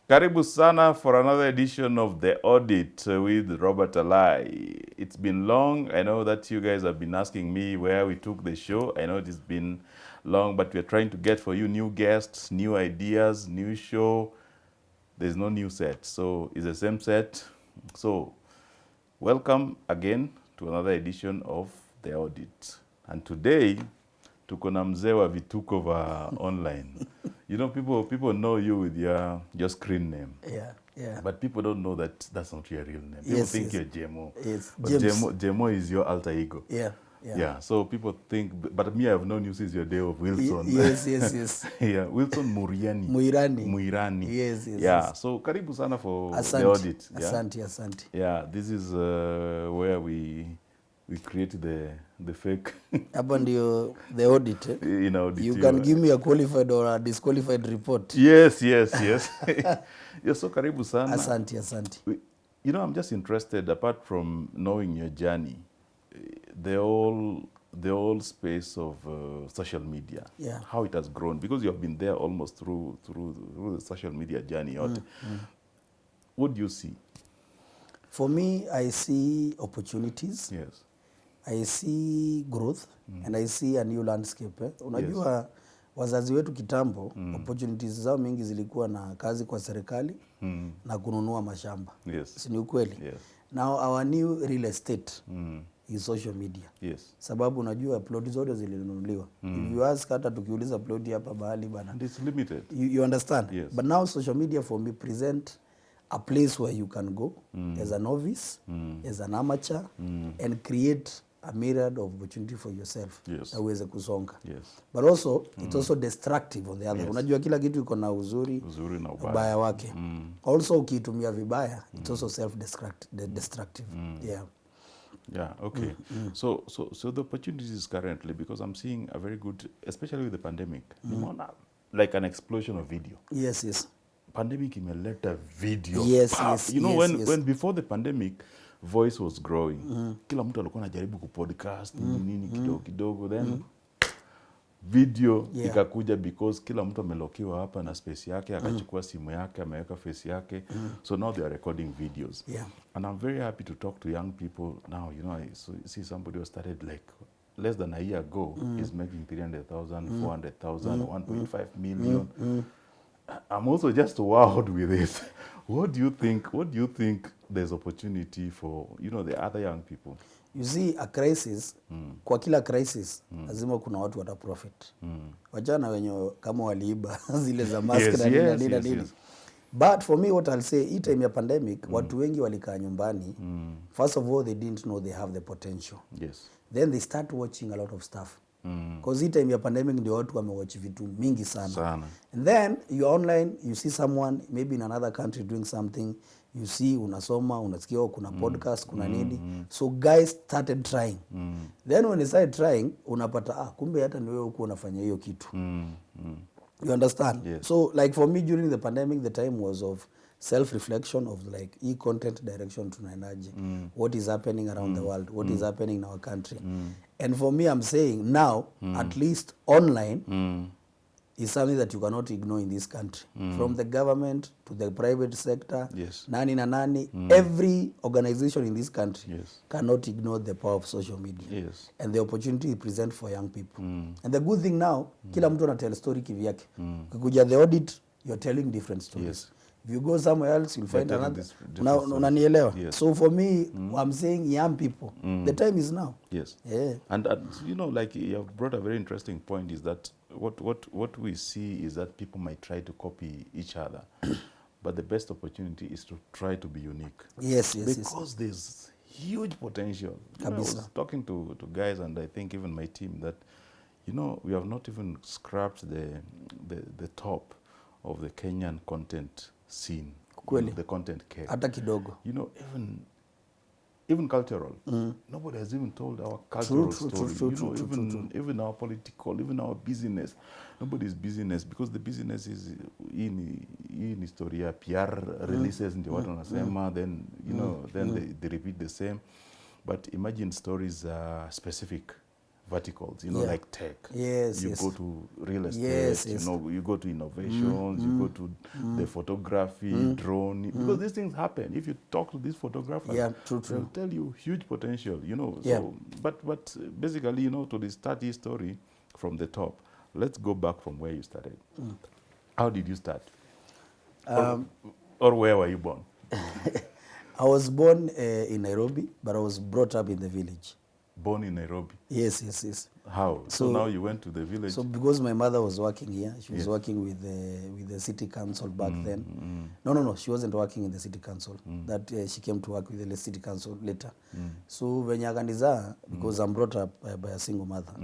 Karibu sana for another edition of The Audit with Robert Alai. It's been long. I know that you guys have been asking me where we took the show. I know it's been long, but we're trying to get for you new guests, new ideas, new show. There's no new set, so it's the same set. So welcome again to another edition of The Audit. And today, tuko na mzee wa vituko va online. You know, people know you with your screen name. Yeah. But people don't know that that's not your real name. People think you're Jaymo. Yes, But James. Jaymo is your alter ego. Yeah. So people think, but me, I've known you since your day of Wilson. Yes. Yeah, Wilson Muriani. Muirani. Yes. Yeah, so karibu sana for Asante. the audit. Yeah? Asante. Yeah, this is where we create the fake Hapa ndio the audit. in audit. You can give me a qualified or a disqualified report. Yes. Yeah, so karibu sana. Asante. You know, I'm just interested, apart from knowing your journey, the whole space of social media, Yeah. how it has grown, because you have been there almost through the social media journey. What do you see? For me, I see opportunities. Yes. I see growth and I see a new landscape. Unajua wazazi wetu kitambo, opportunities zao mingi zilikuwa na kazi kwa serikali na kununua mashamba. Yes. Si ni ukweli? Yes. Now our new real estate is social media. Yes. Sababu unajua plot zote zilinunuliwa. If you ask hata tukiuliza plot hapa bahali bana. And it's limited. You understand? Yes. But now social media for me present a place where you can go as a novice, as an amateur, and create a myriad of opportunity for yourself. Yes. Na uweze kusonga. Yes. But also, it's also destructive on the other. Yes. Unajua kila kitu iko na uzuri na ubaya wake. Also, ukitumia vibaya, it's also self-destructive. Yeah, okay. So the opportunities currently, because I'm seeing a very good, especially with the pandemic, like an explosion of video. Yes. Pandemic imeleta video. Yes. You know, when before the pandemic, voice was growing. Kila mtu alikuwa anajaribu kupodcast nini kidogo then video ikakuja, because kila mtu amelokiwa hapa na space yake, akachukua simu yake, ameweka face yake. So now they are recording videos. Yeah. And I'm very happy to talk to young people now. You know, I see somebody who started like less than a year ago is making 300,000, 400,000, 1.5 million. I'm also just wowed with it. What do you think there's opportunity for, you know, the other young people? You see, a crisis, kwa kila crisis, lazima kuna watu wata profit. Wajana wenye kama waliiba zile za mask na nini. But for me, what I'll say, hii time ya pandemic, watu wengi walikaa nyumbani. First of all, they didn't know they have the potential. Yes. Then they start watching a lot of stuff. Because hii time ya pandemic ndio watu wamewatch vitu mingi sana. And then you're online, you see someone maybe in another country doing something, you see, unasoma, unasikia kuna podcast, kuna nini. So guys started trying. Then when they started trying, unapata kumbe hata ni wewe huko unafanya hiyo kitu. You understand? Yes. So like for me during the pandemic, the time was of self-reflection of like e-content direction tunaendaje. What is happening around the world? What is happening in our country? And for me, I'm saying now, at least online, is something that you cannot ignore in this country. From the government to the private sector, Yes. nani, every organization in this country Yes. cannot ignore the power of social media. Yes. And the opportunity is present for young people. And the good thing now, kila mtu anatell story kivyake. Ukikuja the audit, you're telling different stories. Yes. If you go somewhere else, you'll find another. Unanielewa? Yes. So for me, I'm saying young people, the time is now. Yes. Yeah. And you know, like you have brought a very interesting point, is that what we see is that people might try to copy each other, but the best opportunity is to try to be unique. Yes. Because there's huge potential. You know, I was talking to guys, and I think even my team, that, you know, we have not even scratched the top of the Kenyan content scene. Kweli. The content care. Hata kidogo. You know, even cultural. Nobody has even told our cultural story. Even our political, even our business. Nobody's business, because the business is in historia, PR releases ndio watu wanasema, then then they repeat the same. But imagine stories specific verticals, you know, Yeah. like tech. Yes, You yes. go to real estate, Yes, you yes. know, you go to innovations, you go to the photography, drone, because these things happen. If you talk to these photographers, Yeah, true, they'll true. tell you huge potential, you know. Yeah. So, but basically, you know, to start this story from the top, let's go back from where you started. How did you start? Or where were you born? I was born in Nairobi, but I was brought up in the village. Born in Nairobi. Yes, yes, yes. How? So now you went to the village? So because my mother was working here, she was Yes. working with the city council back then. No, she wasn't working in the city council. That she came to work with the city council later. So venye akanizaa, because I'm brought up by a single mother.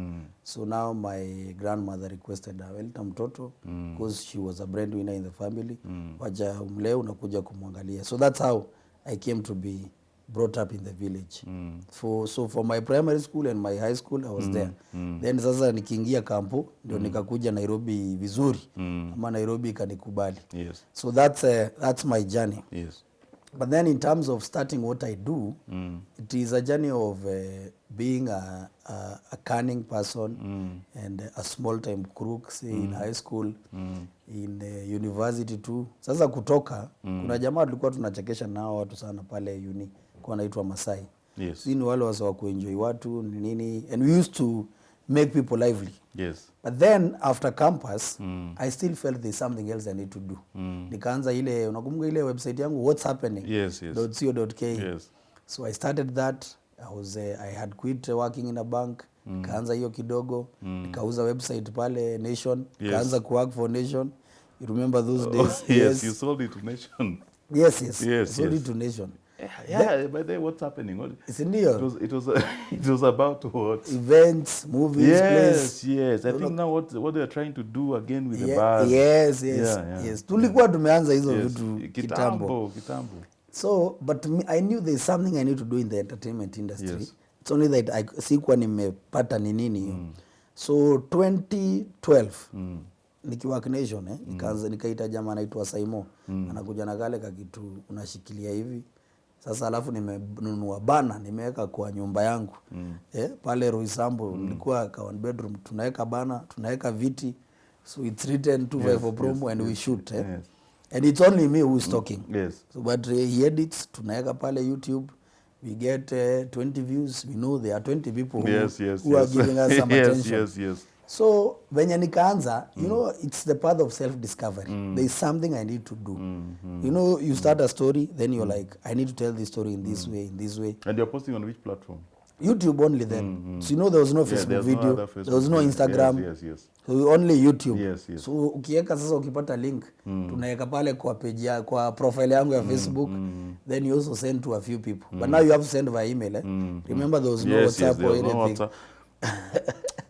So now my grandmother requested weleta mtoto because she was a breadwinner in the family. Waja umleo unakuja kumwangalia. So that's how I came to be brought up in the village. So for my primary school and my high school I was there. Then sasa nikiingia kampo ndio nikakuja Nairobi vizuri. Ama Nairobi ikanikubali. Yes. So that's my journey. Yes. But then in terms of starting what I do, it is a journey of being a cunning person and a small time crook, say in high school, in university too. Sasa kutoka, kuna jamaa tulikuwa tunachekesha nao watu sana pale uni, kwa naitwa Masai. Yes. Sisi ni wale wasa wa kuenjoy watu nini, and we used to make people lively. Yes. But then after campus, I still felt there's something else I need to do. Nikaanza ile, unakumbuka ile website yangu, what's happening? Yes, yes. .co.ke. Yes. So I started that. I had quit working in a bank. Nikaanza hiyo kidogo. Nikauza website pale Nation. Nikaanza kuwork for Nation. You remember those days? Yes, you sold it to Nation. Yes. Yes, Sold yes. it to Nation. Yeah, by the way, what's happening? Sindio? It was about what? Events, movies, plays. Yes. I think now what they're trying to do again with the bars. Yes. Tulikuwa tumeanza hizo vitu kitambo. So, but I knew there's something I need to do in the entertainment industry. Yes. It's only that sikuwa nimepata ni nini. So 2012 nikiwork Nation nikaita jamaa anaitwa Saimo. Anakuja na kale kakitu unashikilia hivi. Sasa alafu nimenunua bana nimeweka kwa nyumba yangu. Pale Roysambu nilikuwa ka one bedroom, tunaweka bana, tunaweka viti. So it's written 254 promo and we shoot. Yes. And it's only me who is talking. Yes. So but he edits, tunaweka pale YouTube. We get 20 views. We know there are 20 people who are giving us some attention. Yes. So venye nikaanza, you know, it's the path of self-discovery. There is something I need to do. You know, you start a story, then you're like, I need to tell this story in this way. And you're posting on which platform? YouTube only then. So you know there was no Facebook video. There was no Instagram. Yes. So only YouTube. Yes. So ukiweka sasa ukipata link, tunaweka pale kwa page ya, kwa profile yangu ya Facebook. Then you also send to a few people. But now you have to send via email. Remember there was no WhatsApp or anything.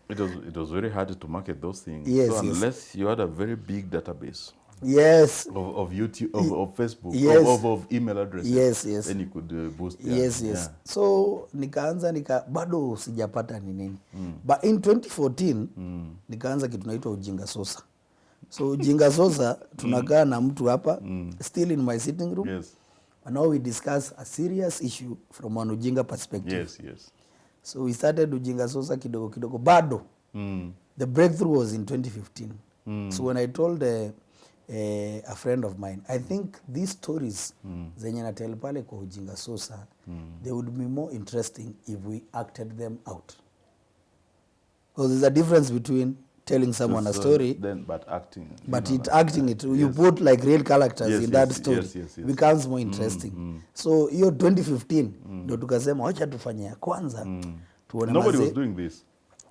It was very hard to market those things. Yes, so unless you had a very big database. Yes. Of YouTube, of Facebook, yes. of email addresses. Yes. Then you could boost. Yes. Yeah. So nikaanza bado sijapata ni nini. But in 2014 nikaanza kitu naitwa Ujinga Sosa. So Ujinga Sosa tunakaa na mtu hapa still in my sitting room. Yes. And now we discuss a serious issue from an Ujinga perspective. Yes. So we started Ujinga Sosa kidogo bado. The breakthrough was in 2015. So when I told a friend of mine, I think these stories zenye natel pale kwa Ujinga Sosa, they would be more interesting if we acted them out. Because there's a difference between telling someone a story, but acting. Acting it, you put like real characters in that story. Yes. Becomes more interesting. So hiyo 2015 ndio tukasema wacha tufanye ya kwanza. Nobody was doing this.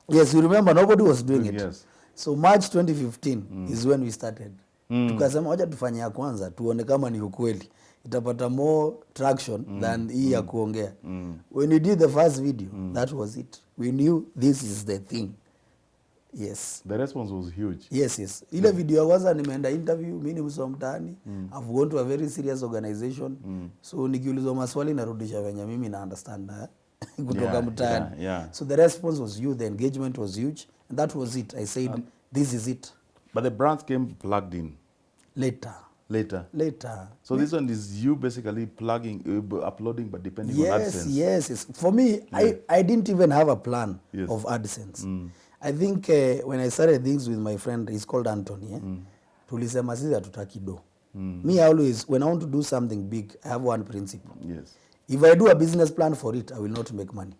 Yes, you remember nobody was doing it. Yes. So March 2015 is when we started. Tukasema wacha tufanye ya kwanza tuone kama ni ukweli. Itapata more traction than hii ya kuongea. When we did the first video, that was it. We knew this is the thing. Yes. The response was huge. Yes. Ile video ya kwanza nimeenda interview, mimi ni msoma mtaani. I've gone to a very serious organization. So nikiulizwa maswali narudisha venye mimi na understand kutoka mtaani. So the response was huge, the engagement was huge, and that was it. I said, this is it. But the brands came plugged in. Later. Later. Later. So this one is you basically uploading, but depending on AdSense. Yes. For me, I didn't even have a plan of AdSense. I think when I started things with my friend, he's called Anthony. Tulisema sisi hatutaki do. Me always, when I want to do something big, I have one principle. Yes. If I do a business plan for it, I will not make money.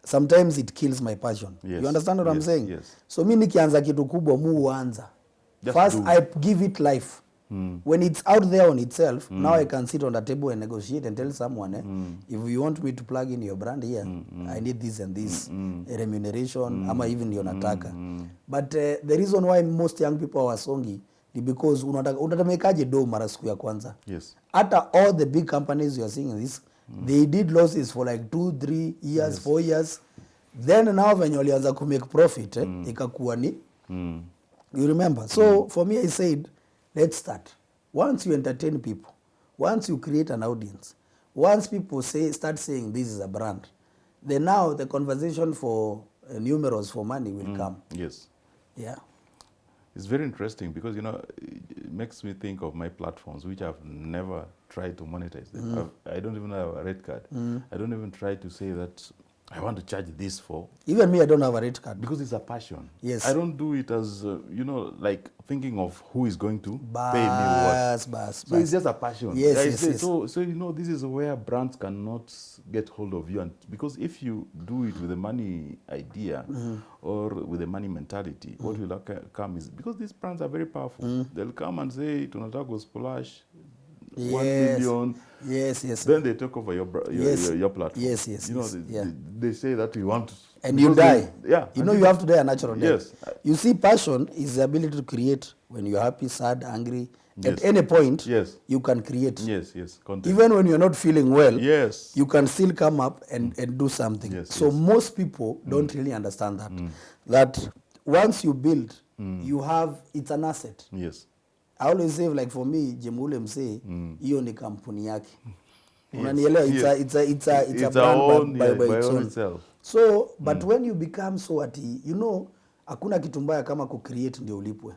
Sometimes it kills my passion. Yes. You understand what I'm saying? Yes. So mi nikianza kitu kubwa huanza. First, I give it life. When it's out there on itself, now I can sit on the table and negotiate and tell someone, if you want me to plug in your brand here, I need this and this remuneration, ama even your nataka. But the reason why most young people are songi is because unatamekaje do mara siku ya kwanza. Yes. After all the big companies you are seeing this, they did losses for like 2, 3 years, 4 years. Then now when walianza ku make profit, ikakuwa ni you remember? So for me, I said, let's start. Once you entertain people, once you create an audience, once people start saying this is a brand, then now the conversation for numerals for money will come. Yes. Yeah. It's very interesting because, it makes me think of my platforms, which I've never tried to monetize them. I don't even have a red card. I don't even try to say that I want to charge this for. Even me, I don't have a red card. Because it's a passion. Yes. I don't do it as, like thinking of who is going to pay me what. So it's just a passion. Yes. So, this is where brands cannot get hold of you. And because if you do it with a money idea or with a money mentality, what will come is, because these brands are very powerful. They'll come and say, tunataka splash 1 million. Yes. Then they take over your platform. Yes. They say that we want to. And you die. Yeah. You have to die a natural death. Yes. You see, passion is the ability to create when you're happy, sad, angry. Yes. At any point, yes, you can create. Yes. Content. Even when you're not feeling well, yes, you can still come up and do something. Yes, so most people don't really understand that. That once you build, you have, it's an asset. Yes. I always say, like for me, Jaymo Ule Msee, hiyo ni kampuni yake. Unanielewa? It's a brand by its own. Itself. So, but when you become so hakuna kitu mbaya kama ku-create ndio ulipwe.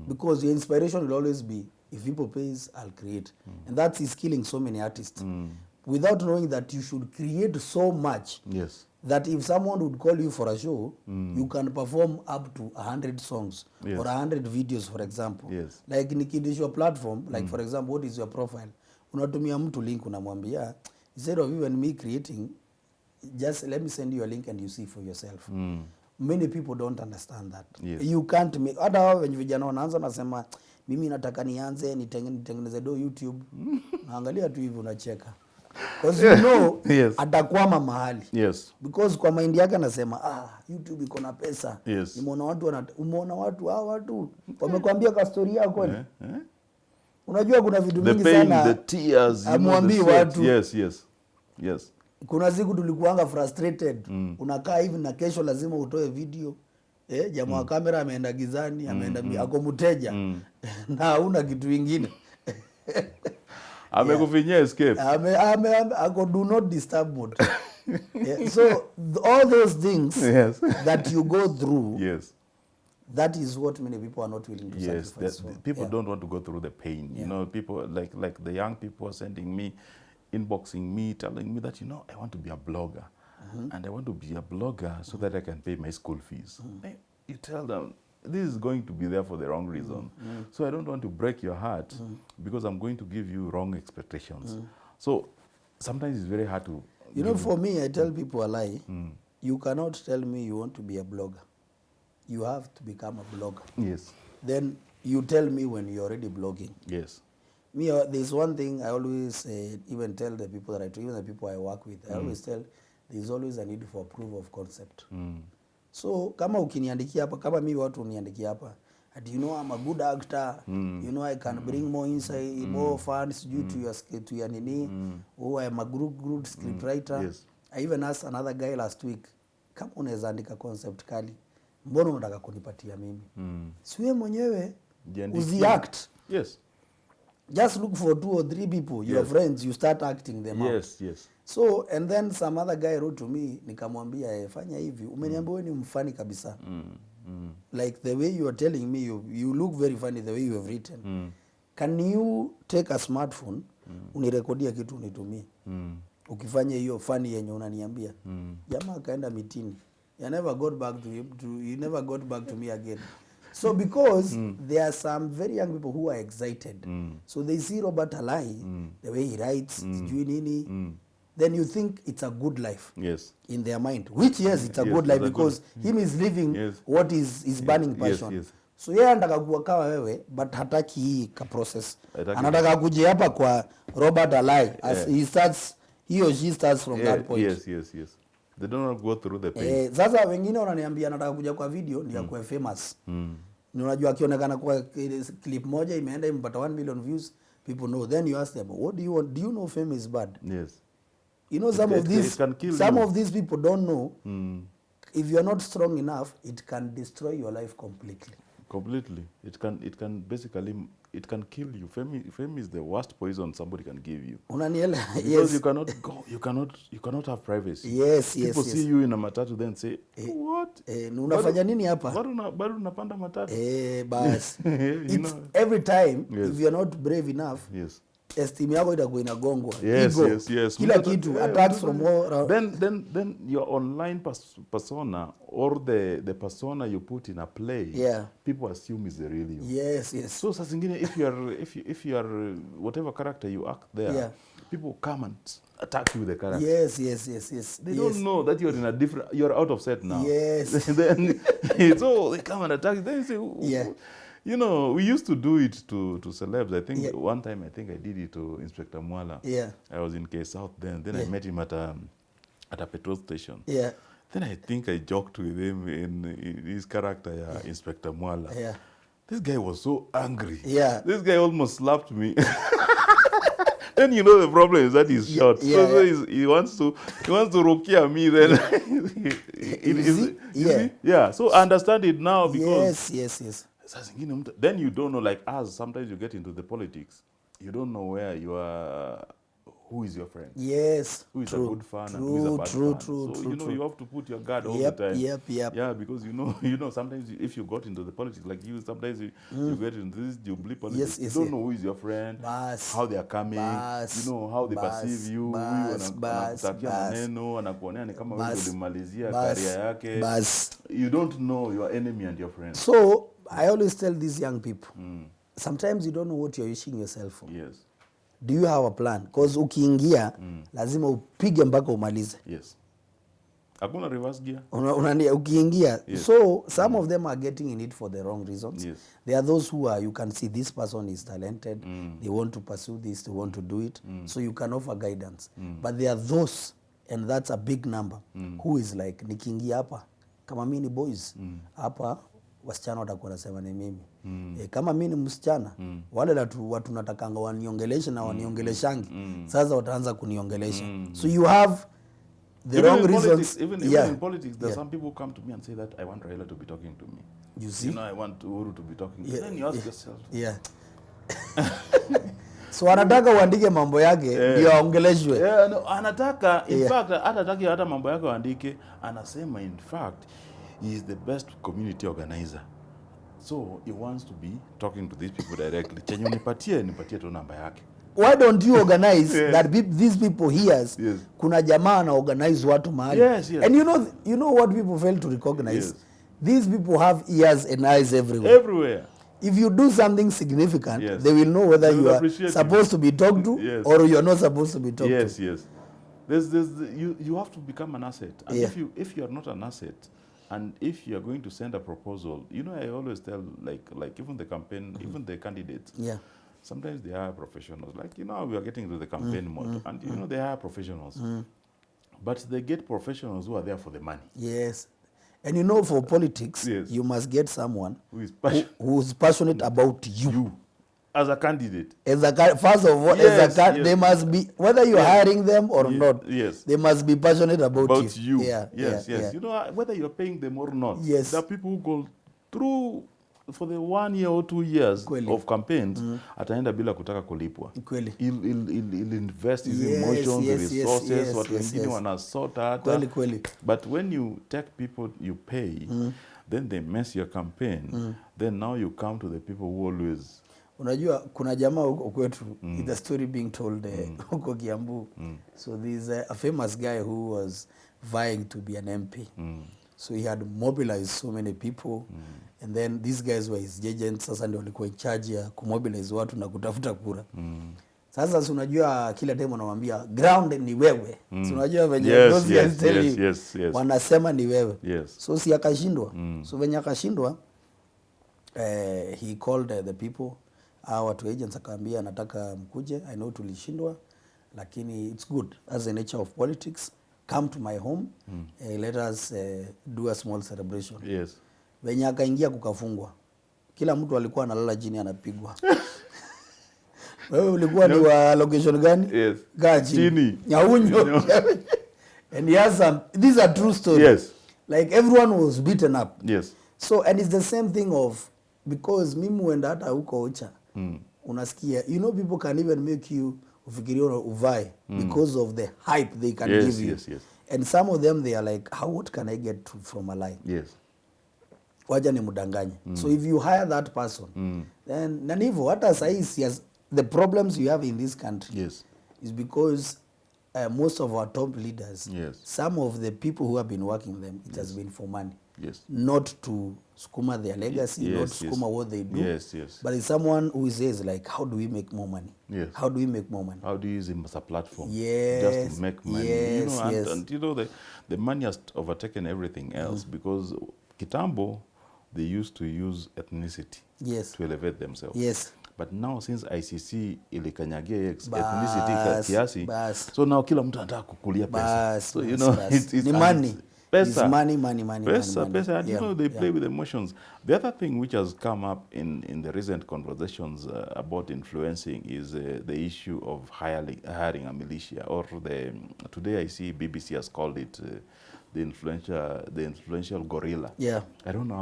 Because your inspiration will always be, if people pays, I'll create. And that is killing so many artists. Without knowing that you should create so much. Yes. That if someone would call you for a show, you can perform up to 100 songs or 100 videos, for example. Yes. Like nikidishwa platform, like for example, what is your profile? Unatumia mtu link unamwambia, instead of even me creating, just let me send you a link and you see for yourself. Many people don't understand that. Yes. You can't make, hata wenye vijana wanaanza nasema, mimi nataka nianze nitengeneze do YouTube. Naangalia tu hivi unacheka. Because yes, atakwama mahali. Yes. Because kwa mind yake anasema YouTube iko na pesa. Yes. Umeona watu wamekwambia ka story yako kweli. Unajua kuna vitu mingi sana. The tears, amwambii watu. Yes. Kuna siku tulikuanga frustrated. Unakaa hivi na kesho lazima utoe video. Jamaa wa kamera ameenda gizani, ameenda ako mteja. Na hauna kitu kingine. Amekufinyia escape. Ako do not disturb mode. So all those things that you go through, that is what many people are not willing to sacrifice for. People don't want to go through the pain. People like the young people are sending me, inboxing me, telling me that, I want to be a blogger. And I want to be a blogger so that I can pay my school fees. You tell them, this is going to be there for the wrong reason. So I don't want to break your heart because I'm going to give you wrong expectations. So sometimes it's very hard to... for me, I tell people a lie. You cannot tell me you want to be a blogger. You have to become a blogger. Yes. Then you tell me when you're already blogging. Yes. Me, there's one thing I always even tell the people that even the people I work with, I always tell there's always a need for proof of concept. So kama ukiniandikia hapa, kama mimi watu uniandikia hapa, and I'm a good actor, I can bring more insight, more fans due to your nini, I'm a good script writer. Yes. I even asked another guy last week, kama unaweza andika concept kali, mbona unataka kunipatia mimi? Siwe mwenyewe uzi-act. Yes. Just look for 2 or 3 people, your friends, you start acting them out. Yes. So, and then some other guy wrote to me, nikamwambia, fanya hivi, umeniambia wewe ni mfani kabisa. like the way you are telling me, you look very funny the way you have written. Can you take a smartphone, unirekodia kitu unitumie? Ukifanya hiyo funny yenye unaniambia. Jamaa akaenda mitini. He never got back to him, he never got back to me again. So because there are some very young people who are excited. So they see Robert Alai, the way he writes, then you think it's a good life. Yes. In their mind. Which yes, it's a good life because him is living what is burning passion. Yes. So yeye anataka kuwa kama wewe but hataki hii ka process. Anataka kuja hapa kwa Robert Alai as he or she starts from that point. Yes. They don't go through the pain. Sasa wengine wananiambia anataka kuja kwa video ndio akuwe famous. Ni unajua akionekana kwa clip moja imeenda imepata 1 million views, people know. Then you ask them, what do you want? Do you know fame is bad? Yes. You know some of these people don't know. If you are not strong enough, it can destroy your life completely. It can basically kill you. Fame is the worst poison somebody can give you. Unanielewa? Because you cannot have privacy. Yes. People see you in a matatu then say, what? Unafanya nini hapa? Bado unapanda matatu. Bas. Every time if you are not brave enough. Yes. Esteem yako itakuwa inagongwa. Yes. Kila kitu attacks from all around. Then your online persona or the persona you put in a play, people assume is the real you. Yes. So sasingine if you are whatever character you act there, people come and attack you with the character. Yes. They don't know that you're out of set now. Yes. Then so they come and attack you. Then you say, you know, we used to do it to celebs. I think one time I did it to Inspector Mwala. I was in K South then. Then I met him at a petrol station. Then I think I joked with him in his character, Inspector Mwala. This guy was so angry. This guy almost slapped me. Then you know the problem is that he's short. So he wants to rokia me then. So I understand it now because yes. Then you don't know, like us, sometimes you get into the politics. You don't know where you are, who is your friend. Yes. Who is a good fan and who is a bad fan. So you have to put your guard all the time. Yep. Yeah, because you know sometimes if you got into the politics, like you, sometimes you get into this jubilee politics. You don't know who is your friend, how they are coming, you know, how they perceive you, wanakutakia maneno, wanakuonea ni kama wewe ulimalizia career yake. You don't know your enemy and your friend. So I always tell these young people, sometimes you don't know what you're wishing yourself for. Yes. Do you have a plan? Because ukiingia, lazima upige mpaka umalize. Yes. Hakuna reverse gear. Ukiingia. So some of them are getting in it for the wrong reasons. There are those who are, you can see this person is talented. They want to pursue this, they want to do it. So you can offer guidance. But there are those, and that's a big number, who is like, nikiingia hapa, kama mimi ni boys, hapa, wasichana watakuwa nasema ni mimi. Kama mimi ni msichana, wale watu natakanga waniongeleshe na waniongeleshangi. Sasa wataanza kuniongelesha. So you have the wrong reasons. Even in politics, there are some people who come to me and say that I want Raila to be talking to me. You see? You know, I want Uhuru to be talking to me. Then you ask yourself. So anataka uandike mambo yake ndio aongeleshwe. No, anataka in fact hataki hata mambo yake uandike, anasema in fact he is the best community organizer. So he wants to be talking to these people directly. Chenye nipatie tu namba yake. Why don't you organize that these people hears? Kuna jamaa na organize watu mahali. And you know what people fail to recognize? These people have ears and eyes everywhere. If you do something significant, they will know whether you are supposed to be talked to or you are not supposed to be talked to. Yes. You have to become an asset. And if you are not an asset, and if you are going to send a proposal, you know, I always tell, like even the campaign, even the candidates, sometimes they are professionals. Like, you know, we are getting to the campaign mode, and you know, they are professionals. But they get professionals who are there for the money. Yes. And you know, for politics, you must get someone who is passionate about you. As a candidate. First of all, they must be, whether you're hiring them or not, they must be passionate about you. Yes. You know, whether you're paying them or not. There are people who go through for the 1 year or 2 years of campaigns, ataenda bila kutaka kulipwa. He'll invest his emotions, resources, watu wengine wanasota hata. But when you take people you pay, then they mess your campaign, then now you come to the people who always... Unajua kuna jamaa huko kwetu, the story being told huko Kiambu. So there's a famous guy who was vying to be an MP. So he had mobilized so many people, and then these guys were his agents. Sasa ndio walikuwa in charge ya kumobilize watu na kutafuta kura. Sasa si unajua kila time wanamwambia ground ni wewe. Si unajua venye those guys tell you wanasema ni wewe. So si akashindwa. So venye akashindwa, he called the people, watu agents, akaambia nataka mkuje, I know tulishindwa, lakini it's good, as the nature of politics, come to my home, let us do a small celebration. Venye akaingia kukafungwa, kila mtu alikuwa analala chini anapigwa. Wewe ulikuwa ni wa location gani? Chini. Nyaunyo. And he has some, these are true stories. Like everyone was beaten up. So, and it's the same thing of, because mimi huenda hata huko Ocha, unasikia, you know, people can even make you ufikirie uvae because of the hype they can give you. And some of them, they are like, what can I get from Alai? Waja ni mudanganye. So if you hire that person, then nanivo, hata sahi, the problems you have in this country is because most of our top leaders, some of the people who have been working them, it has been for money. Not to skuma their legacy, not to skuma what they do, but it's someone who says like, how do we make more money? How do we make more money? How do you use him as a platform? Just to make money. You know, and you know, the money has overtaken everything else, because Kitambo, they used to use ethnicity to elevate themselves. But now since ICC ilikanyagia ethnicity kiasi, so now kila mtu anataka kukulia pesa. So you know, it's money. Pesa. It's money. Pesa. And you know, they play with emotions. The other thing which has come up in the recent conversations about influencing is the issue of hiring a militia, or today I see BBC has called it the influential gorilla. I don't know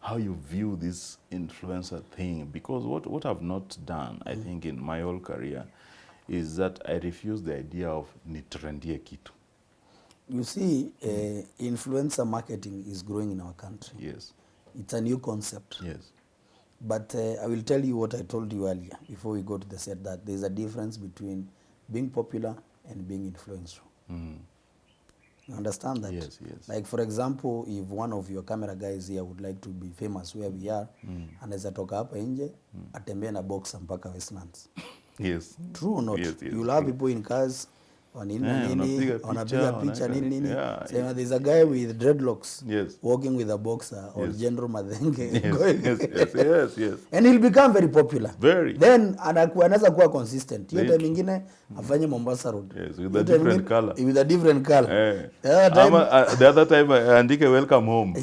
how you view this influencer thing, because what I've not done, I think, in my whole career, is that I refuse the idea of nitrendie kitu. You see, influencer marketing is growing in our country. It's a new concept. But I will tell you what I told you earlier, before we go to the set, that there's a difference between being popular and being influential. You understand that? Like, for example, if one of your camera guys here would like to be famous where we are, anaweza toka hapa nje, atembea na boxer mpaka Westlands. True or not? You'll have people in cars, wanapiga picha nini. So there's a guy with dreadlocks walking with a boxer or General Madenge. And he'll become very popular. Then anaweza kuwa consistent. Hiyo time nyingine afanye Mombasa Road. With a different color. With a different color. The other time andike welcome home.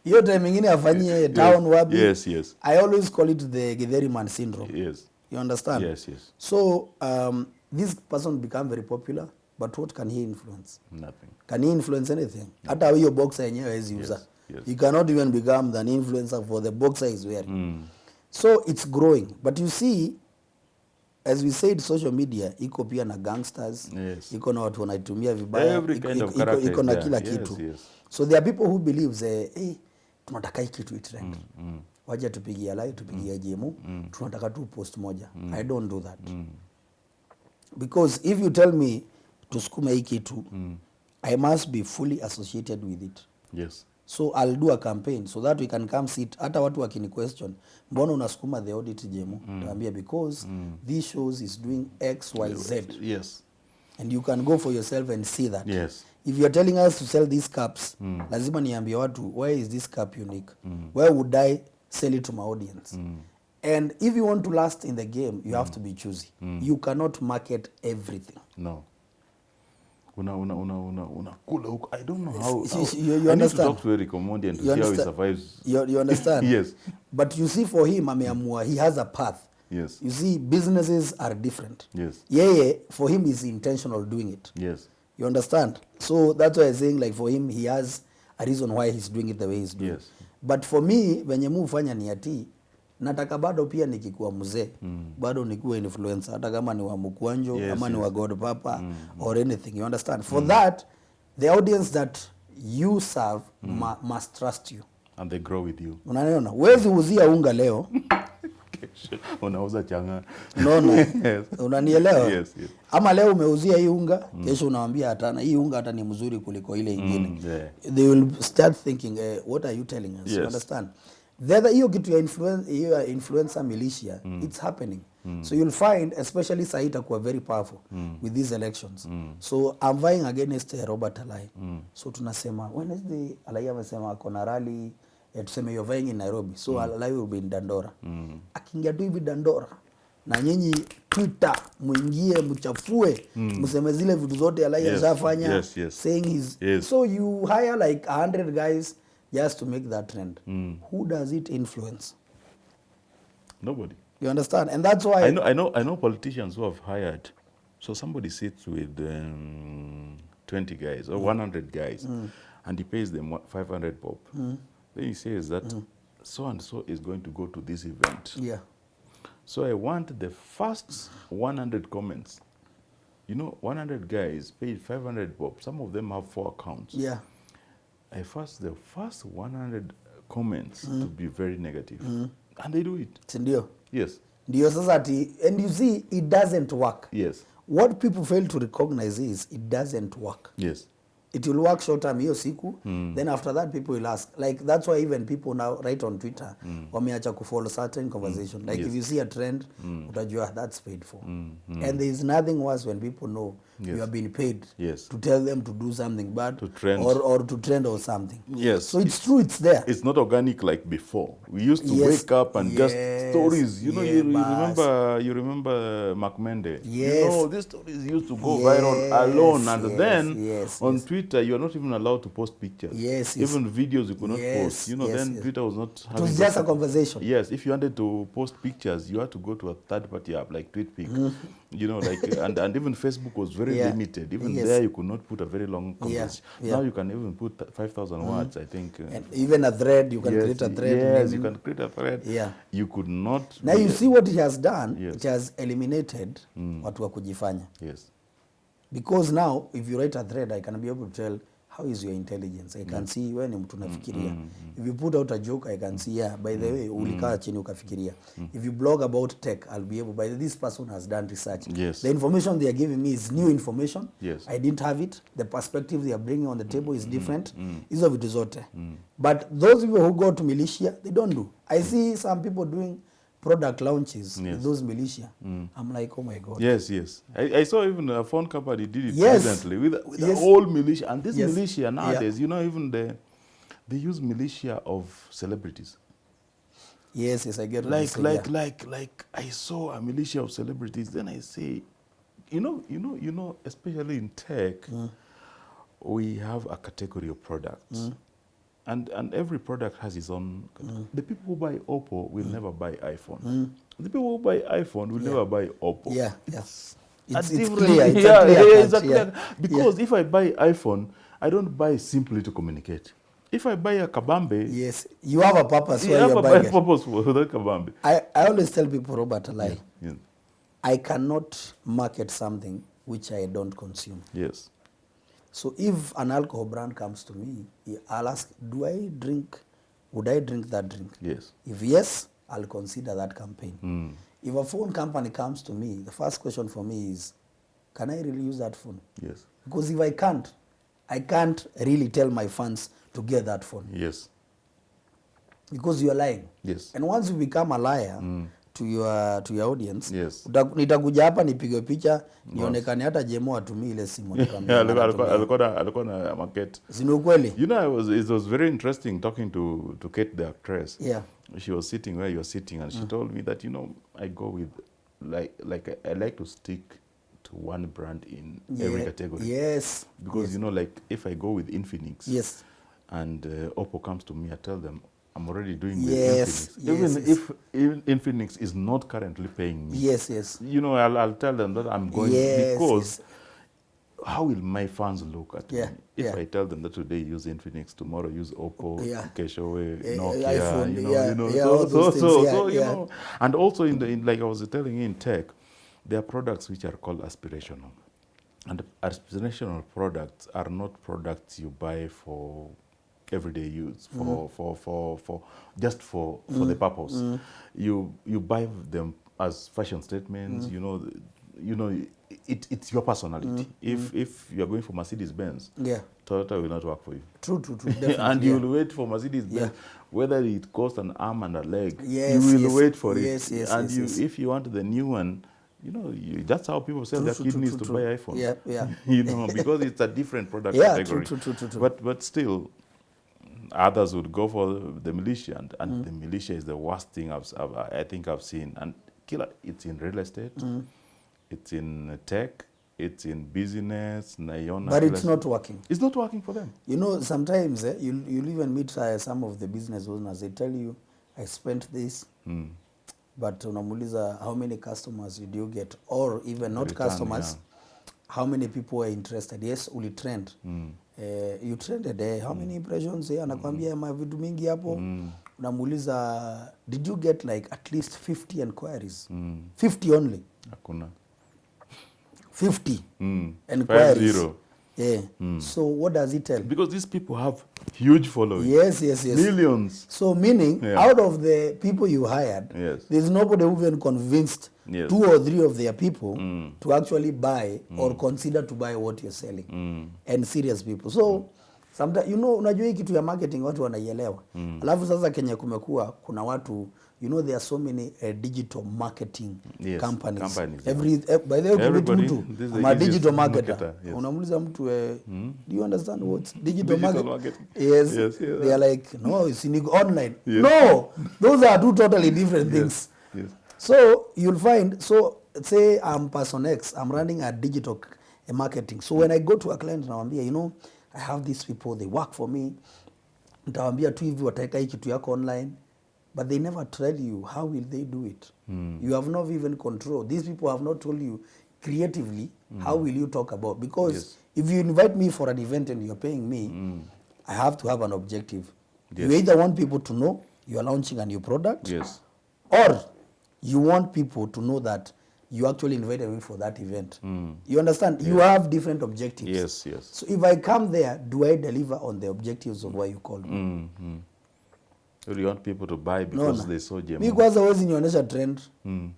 Hiyo time nyingine afanye town wapi. I always call it the Githeri man syndrome. You understand? So this person become very popular, but what can he influence? Nothing. Can he influence anything? Hata hiyo boxer yenyewe hawezi uza. He cannot even become an influencer for the boxer he's wearing. So it's growing. But you see, as we said, social media iko pia na gangsters, iko na watu wanaitumia vibaya, iko na kila kitu. So there are people who believe tunataka hiki kitu itrend. Waje tupigie Alai, tupigie Jaymo, tunataka tu post moja. I don't do that. Because if you tell me to sukuma hii kitu, I must be fully associated with it. So I'll do a campaign so that we can come sit. Hata watu wakini question, mbona unasukuma the Audit Jaymo? Taambia because these shows is doing X, Y, Z. And you can go for yourself and see that. If you're telling us to sell these cups, lazima niambie watu, why is this cup unique? Where would I sell it to my audience? And if you want to last in the game, you have to be choosy. You cannot market everything. No. Unakula huko. I don't know how. You I understand? need to talk to Eric Omondi and to see how he survives. You understand? But you see, for him, ameamua, he has a path. You see, businesses are different. For him, he's intentional doing it. You understand? So that's why I'm saying, like, for him, he has a reason why he's doing it the way he's doing it. But for me, venye mu ufanya ni ati, nataka bado pia nikikuwa mzee, bado nikuwe influencer, hata kama ni wa Mukwanjo, ama ni wa God Papa, or anything, you understand? For that, the audience that you serve must trust you. And they grow with you. Unaona, huwezi uzia unga leo. Unauza changa. Unaona? Yes. Unanielewa? Yes, yes. Ama leo umeuzia hii unga, kesho unamwambia hata hii unga hata ni mzuri kuliko ile ingine. Yeah. They will start thinking, what are you telling us? Yes. You understand? Hiyo kitu ya influencer militia, it's happening. So you'll find, especially sasa itakuwa very powerful with these elections. So I'm vying against Robert Alai. So tunasema, Wednesday Alai amesema akona rally, tuseme you're vying in Nairobi. So Alai will be in Dandora. Akiingia tu hivi Dandora, na nyinyi Twitter muingie mchafue, mseme zile vitu zote Alai ashafanya, saying his so you hire like 100 guys just to make that trend. Who does it influence? Nobody. You understand? And that's why I know politicians who have hired. So somebody sits with 20 guys or 100 guys, and he pays them 500 bob. Then he says that so and so is going to go to this event. Yeah. So I want the first 100 comments. 100 guys paid 500 bob. Some of them have 4 accounts. Yeah. I first the first 100 comments to be very negative, and they do it. Sindio? Yes. Ndio sasa and you see it doesn't work. Yes. What people fail to recognize is it doesn't work. Yes. It will work short term hiyo siku, then after that people will ask. Like that's why even people now write on Twitter, wameacha kufollow certain conversation. Like if you see a trend, utajua that's paid for. And there is nothing worse when people know you have been paid to tell them to do something bad, to trend. or to trend or something. Yes. So it's true, it's there. It's not organic like before. We used to wake up and just stories. You remember Macmende. Yes. These stories used to go viral alone, and then on Twitter you are not even allowed to post pictures. Yes. Even videos you could not post. Then Twitter was not having. It was just a conversation. Yes. If you wanted to post pictures, you had to go to a third-party app like TweetPic. And even Facebook was very limited. Even there, you could not put a very long conversation. Now you can even put 5,000 words, I think. And even a thread, you can create a thread. Yes, you can create a thread. Yeah. You could not. Now you see what he has done. It has eliminated watu wa kujifanya. Yes. Because now, if you write a thread, I can be able to tell how is your intelligence. I can see wewe ni mtu nafikiria. If you put out a joke, I can see, by the way, ulikaa chini ukafikiria. If you blog about tech, I'll be able, by this person has done research. Yes. The information they are giving me is new information. Yes. I didn't have it. The perspective they are bringing on the table is different. Hizo vitu zote. But those people who go to militia, they don't do. I see some people doing product launches with those militia. I'm like, oh my God. Yes. I saw even a phone company did it recently with the whole militia. And this militia nowadays, even they use militia of celebrities. Yes, I get like I saw a militia of celebrities. Then I say, especially in tech, we have a category of products. And every product has its own. The people who buy Oppo will never buy iPhone. The people who buy iPhone will never buy Oppo. Yeah, yes. It's clear. It's clear. Because if I buy iPhone, I don't buy simply to communicate. If I buy a kabambe, yes, you have a purpose. You have a purpose for that kabambe. I always tell people, Robert Alai, I cannot market something which I don't consume. Yes. So if an alcohol brand comes to me, I'll ask, would I drink that drink? Yes. If yes, I'll consider that campaign. If a phone company comes to me, the first question for me is, can I really use that phone? Yes. Because if I can't really tell my fans to get that phone. Yes. Because you're lying. Yes. And once you become a liar to your audience, yes. Nitakuja hapa nipige picha nionekane hata Jaymo atumie ile simu alikuwa na market. Si ukweli? It was very interesting talking to Kate the actress. Yeah. She was sitting where you are sitting, and she told me that I go with like I like to stick to one brand in every category. Yes. Because if I go with Infinix. Yes. And Oppo comes to me, I tell them I'm already doing with Infinix. If Infinix is not currently paying me. Yes. I'll tell them that I'm going because how will my fans look at me if I tell them that today use Infinix, tomorrow use Oppo, Keshowe, Nokia, iPhone, and also in like I was telling you in tech, there are products which are called aspirational. And aspirational products are not products you buy for everyday use, for just for the purpose. You buy them as fashion statements. You know, it's your personality. If you are going for Mercedes Benz, Yeah. Toyota will not work for you. True. Definitely. And you will wait for Mercedes Benz, whether it costs an arm and a leg. Yes, you will yes. wait for Yes, it. yes, And yes. if you want the new one, that's how people sell their kidneys to buy iPhone. Yeah. Because it's a different product Yeah, category. true. But still, others would go for the militia, and the militia is the worst thing I think I've seen. And killer, it's in real estate, it's in tech, it's in business. But it's not working. It's not working for them. Sometimes you'll even meet some of the business owners. They tell you, I spent this, but unamuliza, how many customers did you get? Or even not Return, customers, how many people were interested? Yes, uli trend. You trended, how many impressions? Anakwambia vitu mingi hapo. Unamuliza, did you get like at least 50 inquiries? 50 only. Hakuna. 50 inquiries. 50. Yeah. So what does it tell? Because these people have huge following. Yes. Millions. So meaning, out of the people you hired, there's nobody who even convinced 2 or 3 of their people to actually buy or consider to buy what you're selling. And serious people. So sometimes, unajua hii kitu ya marketing watu wanaielewa. Alafu sasa Kenya kumekuwa kuna watu, there are so many digital marketing companies. By the way, mtu ama digital marketer. Unamuuliza mtu, do you understand what digital marketing? Yes. They are like, no, it's in online. No, those are 2 totally different things. So you'll find, say I'm person X, I'm running a digital marketing. So when I go to a client nawambia, I have these people, they work for me. Nitawambia tu hivi wataweka hii kitu yako online. But they never tell you how will they do it. You have not even control. These people have not told you creatively how will you talk about. Because if you invite me for an event and you're paying me, I have to have an objective. You either want people to know you are launching a new product, or you want people to know that you actually invited me for that event. You understand? You have different objectives. Yes. So if I come there, do I deliver on the objectives of why you called me? So you want people to buy because they saw Jaymo. Mi kwanza wezi nionyesha trend.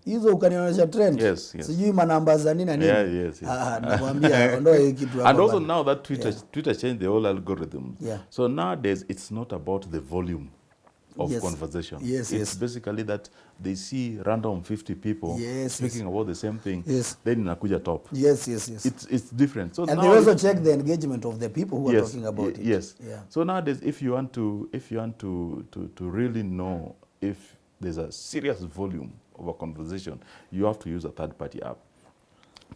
Hizo ukanionyesha trend. Yes. Sijui manamba za nini na nini. Yes. Nakwambia ondoa hii kitu hapa. And also now that Twitter changed the whole algorithm. Yeah. So nowadays it's not about the volume of conversation. It's basically that they see random 50 people speaking about the same thing. Then inakuja top. Yes. It's different. So and they also check the engagement of the people who are talking about it. Yes. So nowadays, if you want to really know if there's a serious volume of a conversation, you have to use a third-party app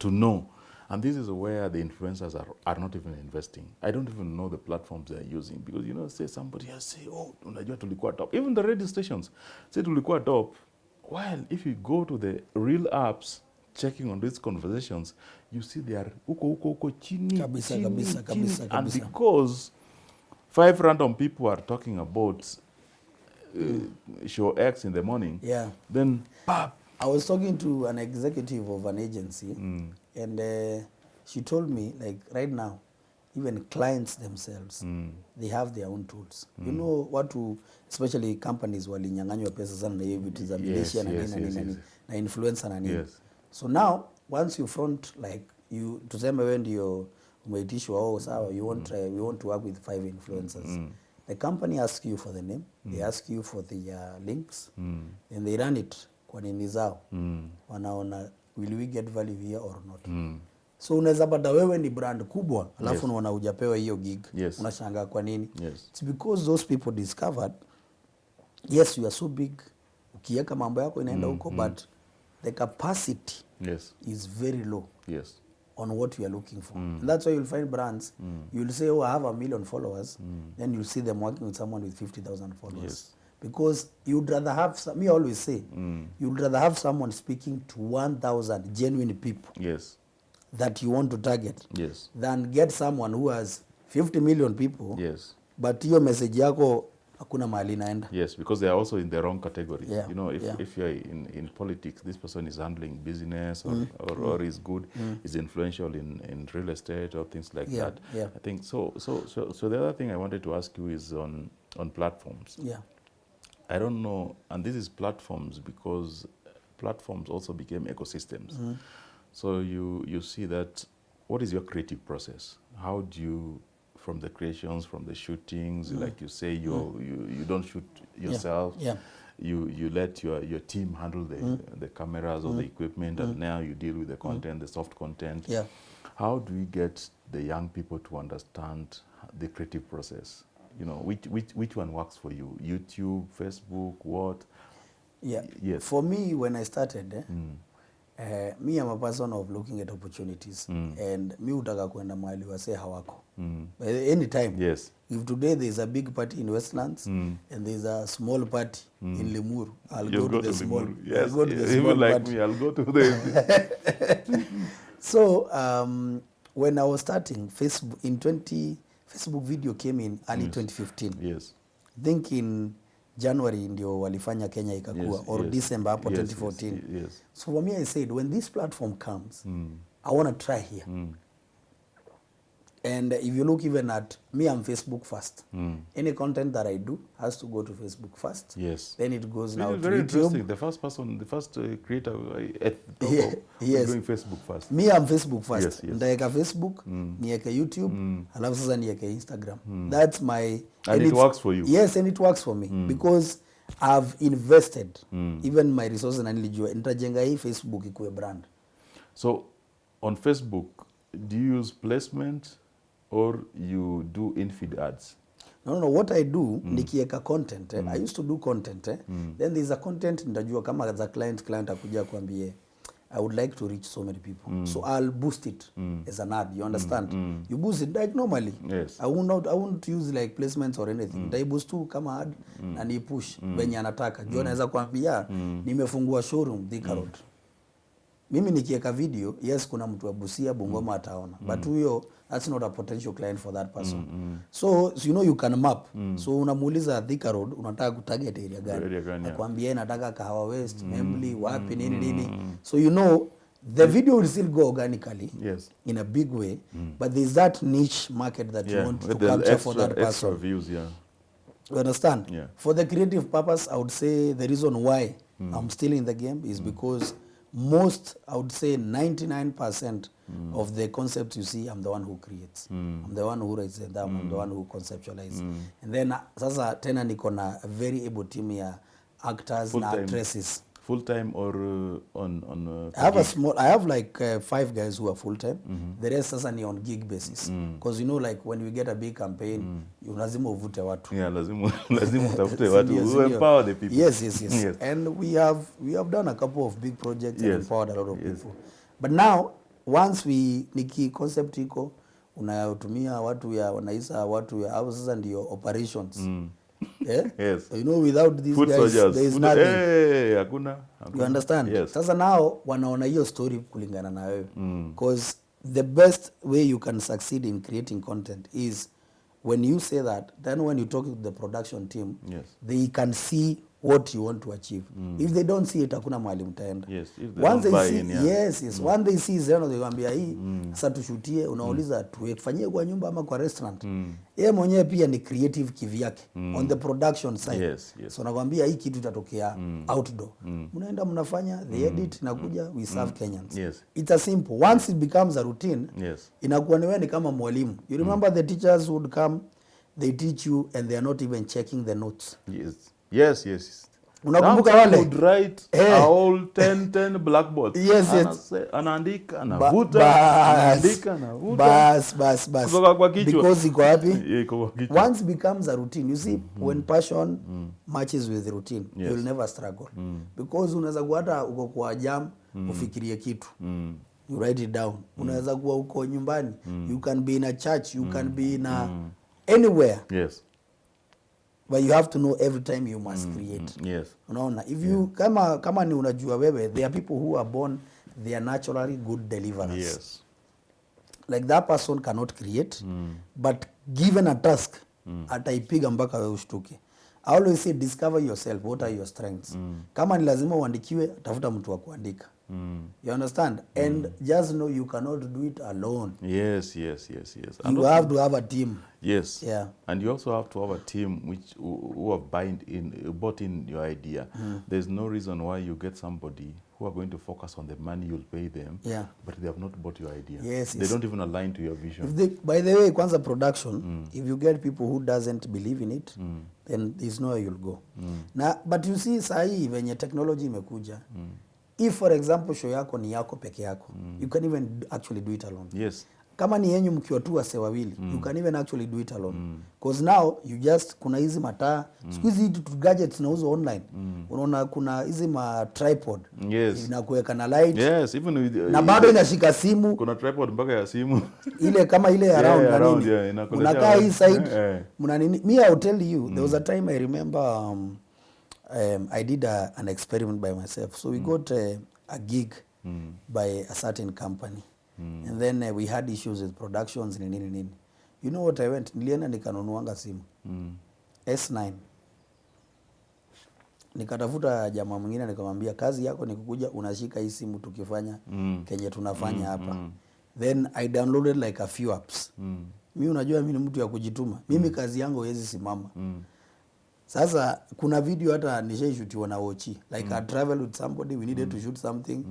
to know. And this is where the influencers are not even investing. I don't even know the platforms they're using. Because, say somebody has say, oh, unajua tulikuwa top. Even the radio stations say tulikuwa top. While if you go to the real apps, checking on these conversations, you see they are uko chini. Kabisa. And because 5 random people are talking about show X in the morning, then pop. I was talking to an executive of an agency, and she told me, like, right now, even clients themselves, they have their own tools. You know what to, especially companies walinyang'anywa pesa sana na hiyo vitu za militia na influencer na nini. So now, once you front, like, tuseme wewe ndio umeitishwa, sawa, we want to work with 5 influencers. The company asks you for the name, they ask you for the links, and they run it kwa nini zao. Wanaona, will we get value here or not? So unaweza pata wewe ni brand kubwa, alafu unaona hujapewa hiyo gig. Unashangaa kwa nini? It's because those people discovered, yes, you are so big, ukiweka mambo yako inaenda huko, but the capacity is very low on what you are looking for. And that's why you'll find brands, you'll say, oh, I have 1 million followers, then you'll see them working with someone with 50,000 followers. Because you'd rather have, me always say, you'd rather have someone speaking to 1,000 genuine people that you want to target than get someone who has 50 million people, but your message yako hakuna mahali naenda. Yes, because they are also in the wrong category. Yeah. You know, Yeah. if you're in politics, this person is handling business or is good, is influential in real estate or things like Yeah. that. Yeah. I think so the other thing I wanted to ask you is on platforms. Yeah. I don't know, and this is platforms because platforms also became ecosystems. So you see that, what is your creative process? How do you, from the creations, from the shootings, like you say, you don't shoot yourself. Yeah. You let your team handle the cameras or the equipment, and now you deal with the content, the soft content. Yeah. How do we get the young people to understand the creative process? You know, which one works for you? YouTube, Facebook, what? Yeah. Yes. For me, when I started, me I'm a person of looking at opportunities, and me utaka kwenda mahali wase hawako. Anytime. Yes. If today there is a big party in Westlands and there is a small party in Limuru, I'll go to the small. Yes. I'll go to the Even small like party. me, I'll go to the. So when I was starting Facebook Facebook video came in early 2015. Yes. I think in January ndio walifanya Kenya ikakua, or December hapo 2014. Yes. So for me, I said, when this platform comes, I want to try here. And if you look even at me, I'm Facebook first. Any content that I do has to go to Facebook first. Yes. Then it goes now This to is very interesting. YouTube. The first creator Yes. doing Facebook first. Me, I'm Facebook first. Yes, yes. Ndaeka Facebook, nieke YouTube, alafu sasa nieke Instagram. That's my... And it works for you. Yes, and it works for me. Because I've invested even my resources na nilijua nitajenga hii Facebook ikuwe brand. So on Facebook, do you use placement or you do in-feed ads? No, what I do, nikieka content, I used to do content, then there's a content, nitajua kama as a client akuja kuambie, I would like to reach so many people. So I'll boost it as an ad, you understand? You boost it like normally. Yes. I won't use like placements or anything. I boost tu kama ad, na ni push, venye anataka. Jua naweza kuambia, nimefungua showroom, Thika Road. Mimi nikieka video, yes, kuna mtu wa Busia, Bungoma ataona. But huyo, that's not a potential client for that person. So you know you can map. So unamuuliza Thika Road, unataka kutarget area gani? Akwambia nataka Kahawa West, Membli, wapi, nini. So you know, the video will still go organically, yes, in a big way, but there's that niche market that you want to capture extra, for that person. Extra views, yeah. You understand? Yeah. For the creative purpose, I would say the reason why I'm still in the game is because most, I would say 99% of the concepts you see, I'm the one who creates. I'm the one who writes them, I'm the one who conceptualizes. And then, sasa tena niko na a very able team ya actors and actresses. Full time or on I have like 5 guys who are full time. The rest sasa ni on gig basis. Because you know, like when we get a big campaign, you lazima uvute watu. Yeah, lazima utafute watu who empower the people. Yes. And we have done a couple of big projects and empowered a lot of people. But now, once niki concept iko, unatumia watu ya wanaisa watu ya au sasa ndio operations. Yeah? Yes. You know, without these Food guys, soldiers. there is nothing. Hey, hakuna. You understand? Yes. Sasa now, wanaona hiyo story kulingana na wewe. Because the best way you can succeed in creating content is when you say that, then when you talk to the production team, yes, they can see what you want to achieve. If they don't see it, hakuna mahali mtaenda. Yes, if they once don't buy see, in, yeah. Yes. Once they see zeno, they wambia hii, sasa tushutie, unauliza tuwefanyie kwa nyumba ama kwa restaurant. Yeye mwenyewe pia ni creative kivyake on the production side. Yes. So nakwambia hii kitu itatokea outdoor. Mnaenda mnafanya the edit nakuja we serve Kenyans. Yes. It's a simple. Once it becomes a routine, yes, inakuwa ni wewe ni kama mwalimu. You remember the teachers would come, they teach you and they are not even checking the notes. Yes. Unakumbuka wale? Would write a whole 10 blackboard. Yes. Anaandika, anavuta, anaandika, anavuta. Bas. Kutoka kwa kichwa. Because iko wapi? Iko kwa kichwa. Once becomes a routine, you see, when passion matches with routine, yes, you will never struggle. Because unaweza kuwa hata uko kwa jam, ufikirie kitu. You write it down. Unaweza kuwa uko nyumbani. You can be in a church, you can be in a anywhere. Yes. But you have to know every time you must create. Yes. Unaona, if you kama ni unajua wewe, there are people who are born, they are naturally good deliverers. Yes. Like that person cannot create, but given a task, ataipiga mpaka wewe ushtuke. I always say discover yourself, what are your strengths. Kama ni lazima uandikiwe, tafuta mtu wa kuandika. You understand? And just know you cannot do it alone. Yes. And You have to have a team. Yes. Yeah. And you also have to have a team who have bought in your idea. There's no reason why you get somebody who are going to focus on the money you'll pay them, but they have not bought your idea. Yes. They don't even align to your vision. By the way, kwanza production, if you get people who doesn't believe in it, then there's nowhere you'll go. But you see, sahi venye technology imekuja, if for example show yako ni yako peke yako, you can even actually do it alone. Yes. Kama ni yenyu mkiwa tu wase wawili, you can even actually do it alone. Because now you just, kuna hizi mataa, siku hizi gadgets zinauzwa online. Unaona kuna hizi ma tripod. Yes. Inakuweka na light. Yes, even with, na bado inashika simu. Kuna tripod mpaka ya simu. Ile kama ile around yeah, na around, nini. yeah, unakaa hii side. Muna nini. Me, I'll tell you, there was a time I remember I did an experiment by myself. So we got a gig by a certain company. And then we had issues with productions and nini. You know what I went? Nilienda nikanunuanga simu. S9. Nikatafuta jamaa mwingine nikamwambia kazi yako ni kukuja unashika hii simu tukifanya kenye tunafanya hapa. Then I downloaded like a few apps. Mimi unajua mimi ni mtu ya kujituma. Mimi kazi yangu haiwezi simama. Sasa kuna video hata nishaishutiwa na Wochi. Like I traveled with somebody, we needed to shoot something.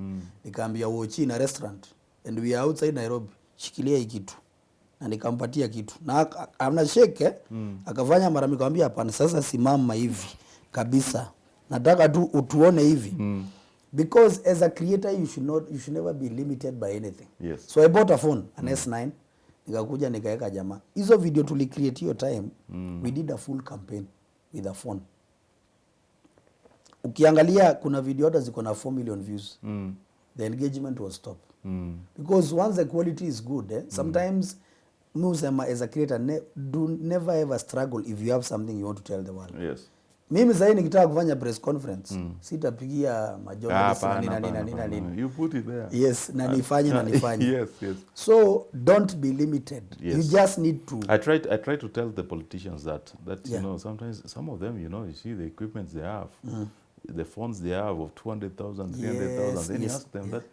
Nikaambia Wochi in a restaurant and we are outside Nairobi. Shikilia hii kitu. Na nikampatia kitu. Na amna shake akafanya mara nikamwambia hapana sasa simama hivi kabisa. Nataka tu utuone hivi. Because as a creator you should never be limited by anything. Yes. So I bought a phone, an S9. Nikakuja nikaeka jamaa. Hizo video tulicreate hiyo time, we did a full campaign with a phone. Ukiangalia kuna video hata ziko na 4 million views. The engagement was top. Because once the quality is good, sometimes musema as a creator never ever struggle if you have something you want to tell the world. Yes. Mimi sasa nikitaka kufanya press conference, sitapigia majournalist nini. You put it there. Yes, na nifanye. Yes. So don't be limited. Yes. You just need to. I try to tell the politicians that you know sometimes some of them you see the equipment they have, the phones they have of 200,000, 300,000. Then you ask them that.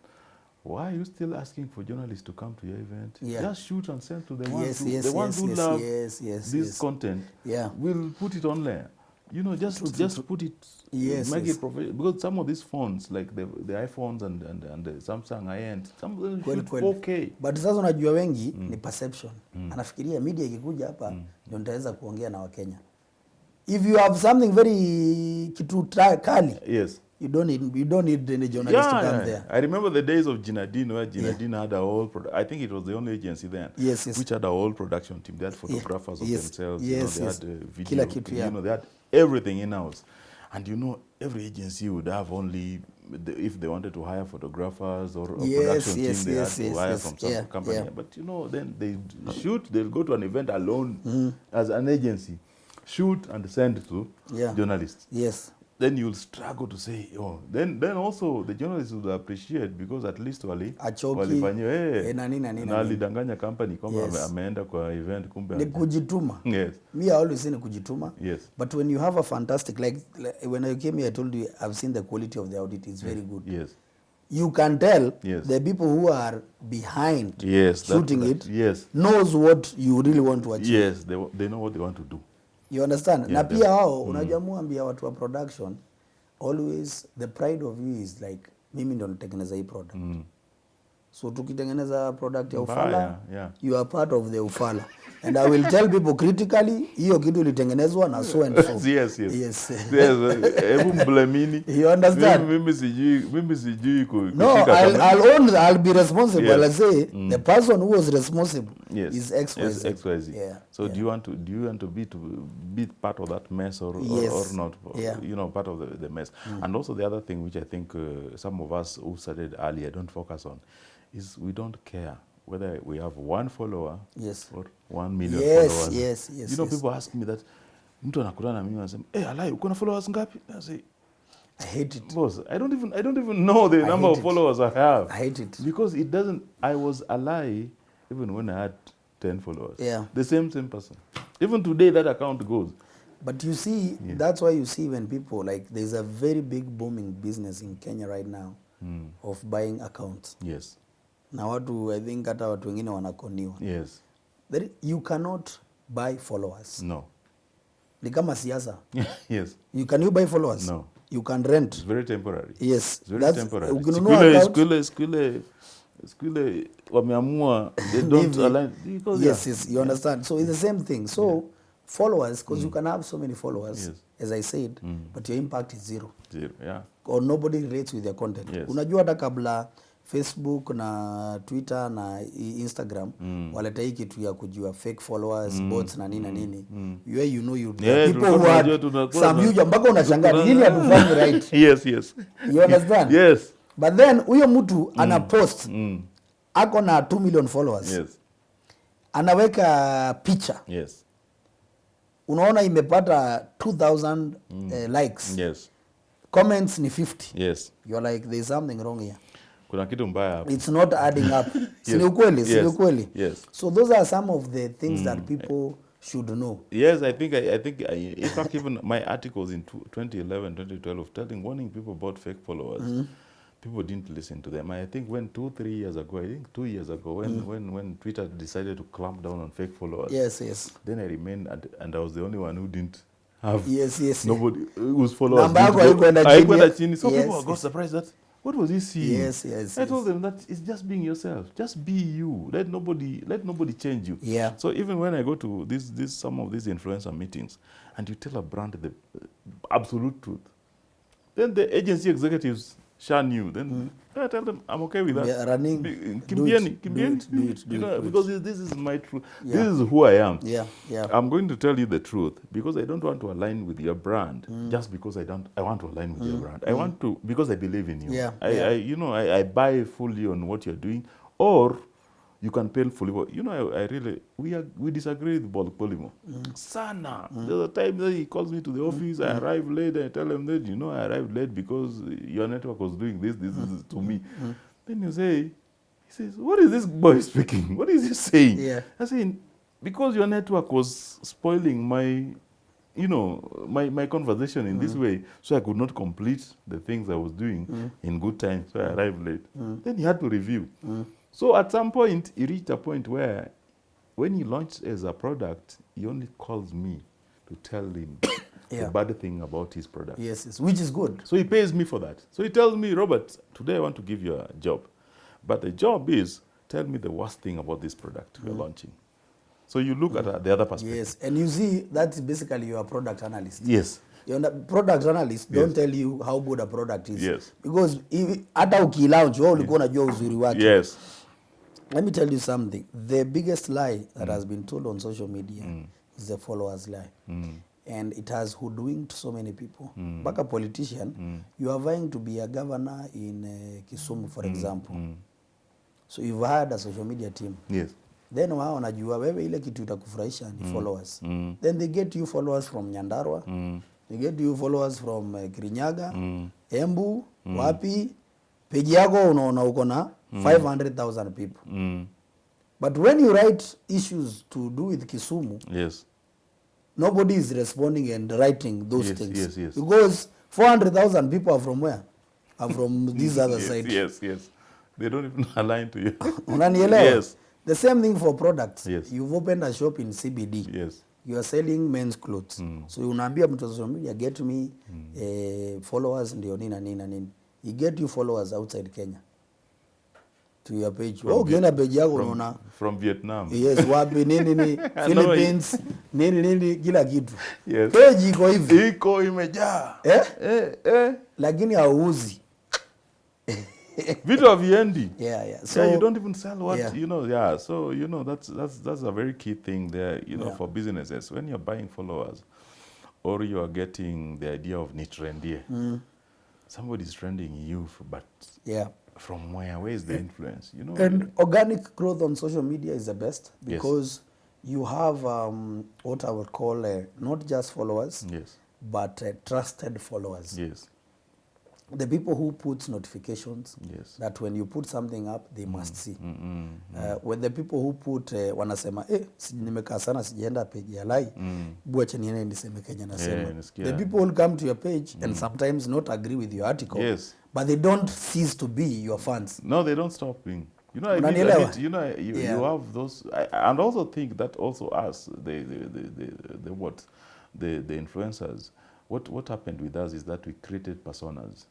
Why are you still asking for journalists to come to your event? Just shoot and send to the ones who love this content. We'll put it online. You know, just put it. Make it professional. Because some of these phones, like the iPhones and the Samsung high-end, some of them shoot 4K. But sasa unajua wengi ni perception. Anafikiria media ikikuja hapa ndio nitaweza kuongea na Wakenya. If you have something very kitu kali. Yes. You don't need any journalist to come there. I remember the days of Jinadine where Jinadine had a whole I think it was the only agency then which had a whole production team. They had photographers of themselves. They had video. They had everything in-house. And every agency would have only if they wanted to hire photographers or a production team, they had to hire from some company. But then they shoot, they'll go to an event alone as an agency, shoot and send to journalists. Yes. Then you'll struggle to say, then also the journalists would appreciate because at least walifanyia na alidanganya company kwamba ameenda kwa event kumbe ni kujituma. Yes. Me I always say ni kujituma. Yes. But when you have a fantastic like when I came here I told you I've seen the quality of the audit is very good. Yes. You can tell the people who are behind shooting it knows what you really want to achieve. Yes, they know what they want to do. You understand? Na pia wao unajua muambia watu wa production always the pride of you is like mimi ndo natengeneza hii product. So tukitengeneza product ya ufala you are part of the ufala. And I will tell people critically hiyo kitu ilitengenezwa na so and so. Yes. Hebu mblamini. You understand? Mimi sijui No, I'll be responsible. I'll say the person who was responsible is XYZ. So do you want to be part of that mess or not? Part of the mess. And also the other thing which I think some of us who started earlier don't focus on is we don't care whether we have 1 follower or 1 million followers. Yes. People ask me that mtu anakutana na mimi anasema, Alai, uko na followers ngapi? I say, I hate it. Boss, I don't even know the number of followers I have. I hate it. Because it doesn't, I was Alai even when I had 10 followers. Yeah. The same person. Even today that account goes. But you see, that's why you see when people, like, there's a very big booming business in Kenya right now of buying accounts. Yes. Na watu, I think hata watu wengine wanakoniwa. Yes. You cannot buy followers. No. Ni kama siasa. Yes. Can you buy followers? No. You can rent. It's very temporary. Yes. It's very temporary. Skule wameamua they don't align because yes, you understand. So it's the same thing. So followers, because you can have so many followers, as I said, but your impact is zero. Zero, yeah. Or nobody relates with your content. Yes. Unajua hata kabla Facebook na Twitter na Instagram waleta hii kitu ya kujua fake followers, bots na nini na nini. You know people who are some huge mpaka unashangaa nini hatufanyi right. Yes. You understand? Yes. But then huyo mtu ana post ako na 2 million followers. Yes. Anaweka picha. Yes. Unaona imepata 2000 likes. Yes. Comments ni 50. Yes. You're like there's something wrong here. Kuna kitu mbaya hapo. It's not adding up. Sio ukweli. Yes. So those are some of the things that people should know. Yes, I think in fact even my articles in 2011, 2012 warning people about fake followers. People didn't listen to them. I think when 2 years ago, when Twitter decided to clamp down on fake followers. Yes. Then I remained and I was the only one who didn't have nobody whose followers. So people got surprised that what was he seeing? Yes. I told them that it's just being yourself. Just be you. Let nobody change you. Yeah. So even when I go to some of these influencer meetings and you tell a brand the absolute truth, then the agency executives shun you. Then I tell them I'm okay with that. Yeah, running. Kimbieni. You know, because this is my truth. Yeah. This is who I am. Yeah. I'm going to tell you the truth because I don't want to align with your brand just because I want to align with your brand. I want to because I believe in you. Yeah. I buy fully on what you're doing, or you can pay fully. You know, we disagree with Polimo. Sana. There's a time that he calls me to the office. I arrive late. I tell him that I arrived late because your network was doing this. This is to me. Then he says, "What is this boy speaking? What is he saying?" Yeah. I say, because your network was spoiling my, my conversation in this way, so I could not complete the things I was doing in good time. So I arrived late. Then he had to review. So at some point, he reached a point where when he launched as a product, he only calls me to tell him the bad thing about his product. Yes, which is good. So he pays me for that. So he tells me, Robert, today I want to give you a job. But the job is, tell me the worst thing about this product we're launching. So you look at the other perspective. Yes, and you see, that's basically your product analyst. Yes. Product analysts don't tell you how good a product is. Yes. Because hata ukilaunch, wewe ulikuwa unajua uzuri wake. Yes. Let me tell you something. The biggest lie that has been told on social media is the followers lie. And it has hoodwinked so many people. Back a politician, you are vying to be a governor in Kisumu, for example. So you've hired a social media team. Yes. Then wao wanajua wewe ile kitu itakufurahisha ni followers. Then they get you followers from Nyandarua. They get you followers from Kirinyaga, Embu, wapi. Page yako unaona uko na 500,000 people. But when you write issues to do with Kisumu, nobody is responding and writing those things. Yes. Because 400,000 people are from where? Are from this other side. Yes. They don't even align to you. Unanielewa? Yes. The same thing for products. Yes. You've opened a shop in CBD. Yes. You are selling men's clothes. So unaambia mtu wa social media, get me followers ndio nini. You get you followers outside Kenya to your page. Ukienda page yako unaona from Vietnam. Yes, wapi nini Philippines nini kila kitu. Yes. Page iko hivi. Iko imejaa. Lakini hauuzi. Vitu haviendi. Yeah. So you don't even sell what So that's a very key thing there. For businesses, when you're buying followers, or you are getting the idea of nitrendie. Somebody's trending you, but from where? Where is the influence? And organic growth on social media is the best because you have what I would call not just followers, but trusted followers. Yes. the people who put notifications, Yes. that when you put something up they must see. Mm. When the people who put wanasema nimekaa sana sijaenda page ya Alai, buache niende niseme Kenya nasema. The people will come to your page and sometimes not agree with your article. Yes. But they don't cease to be your fans. No, they don't stop being. You know, you know, you have those, and also think that also us, the influencers. What happened with us is that we created personas,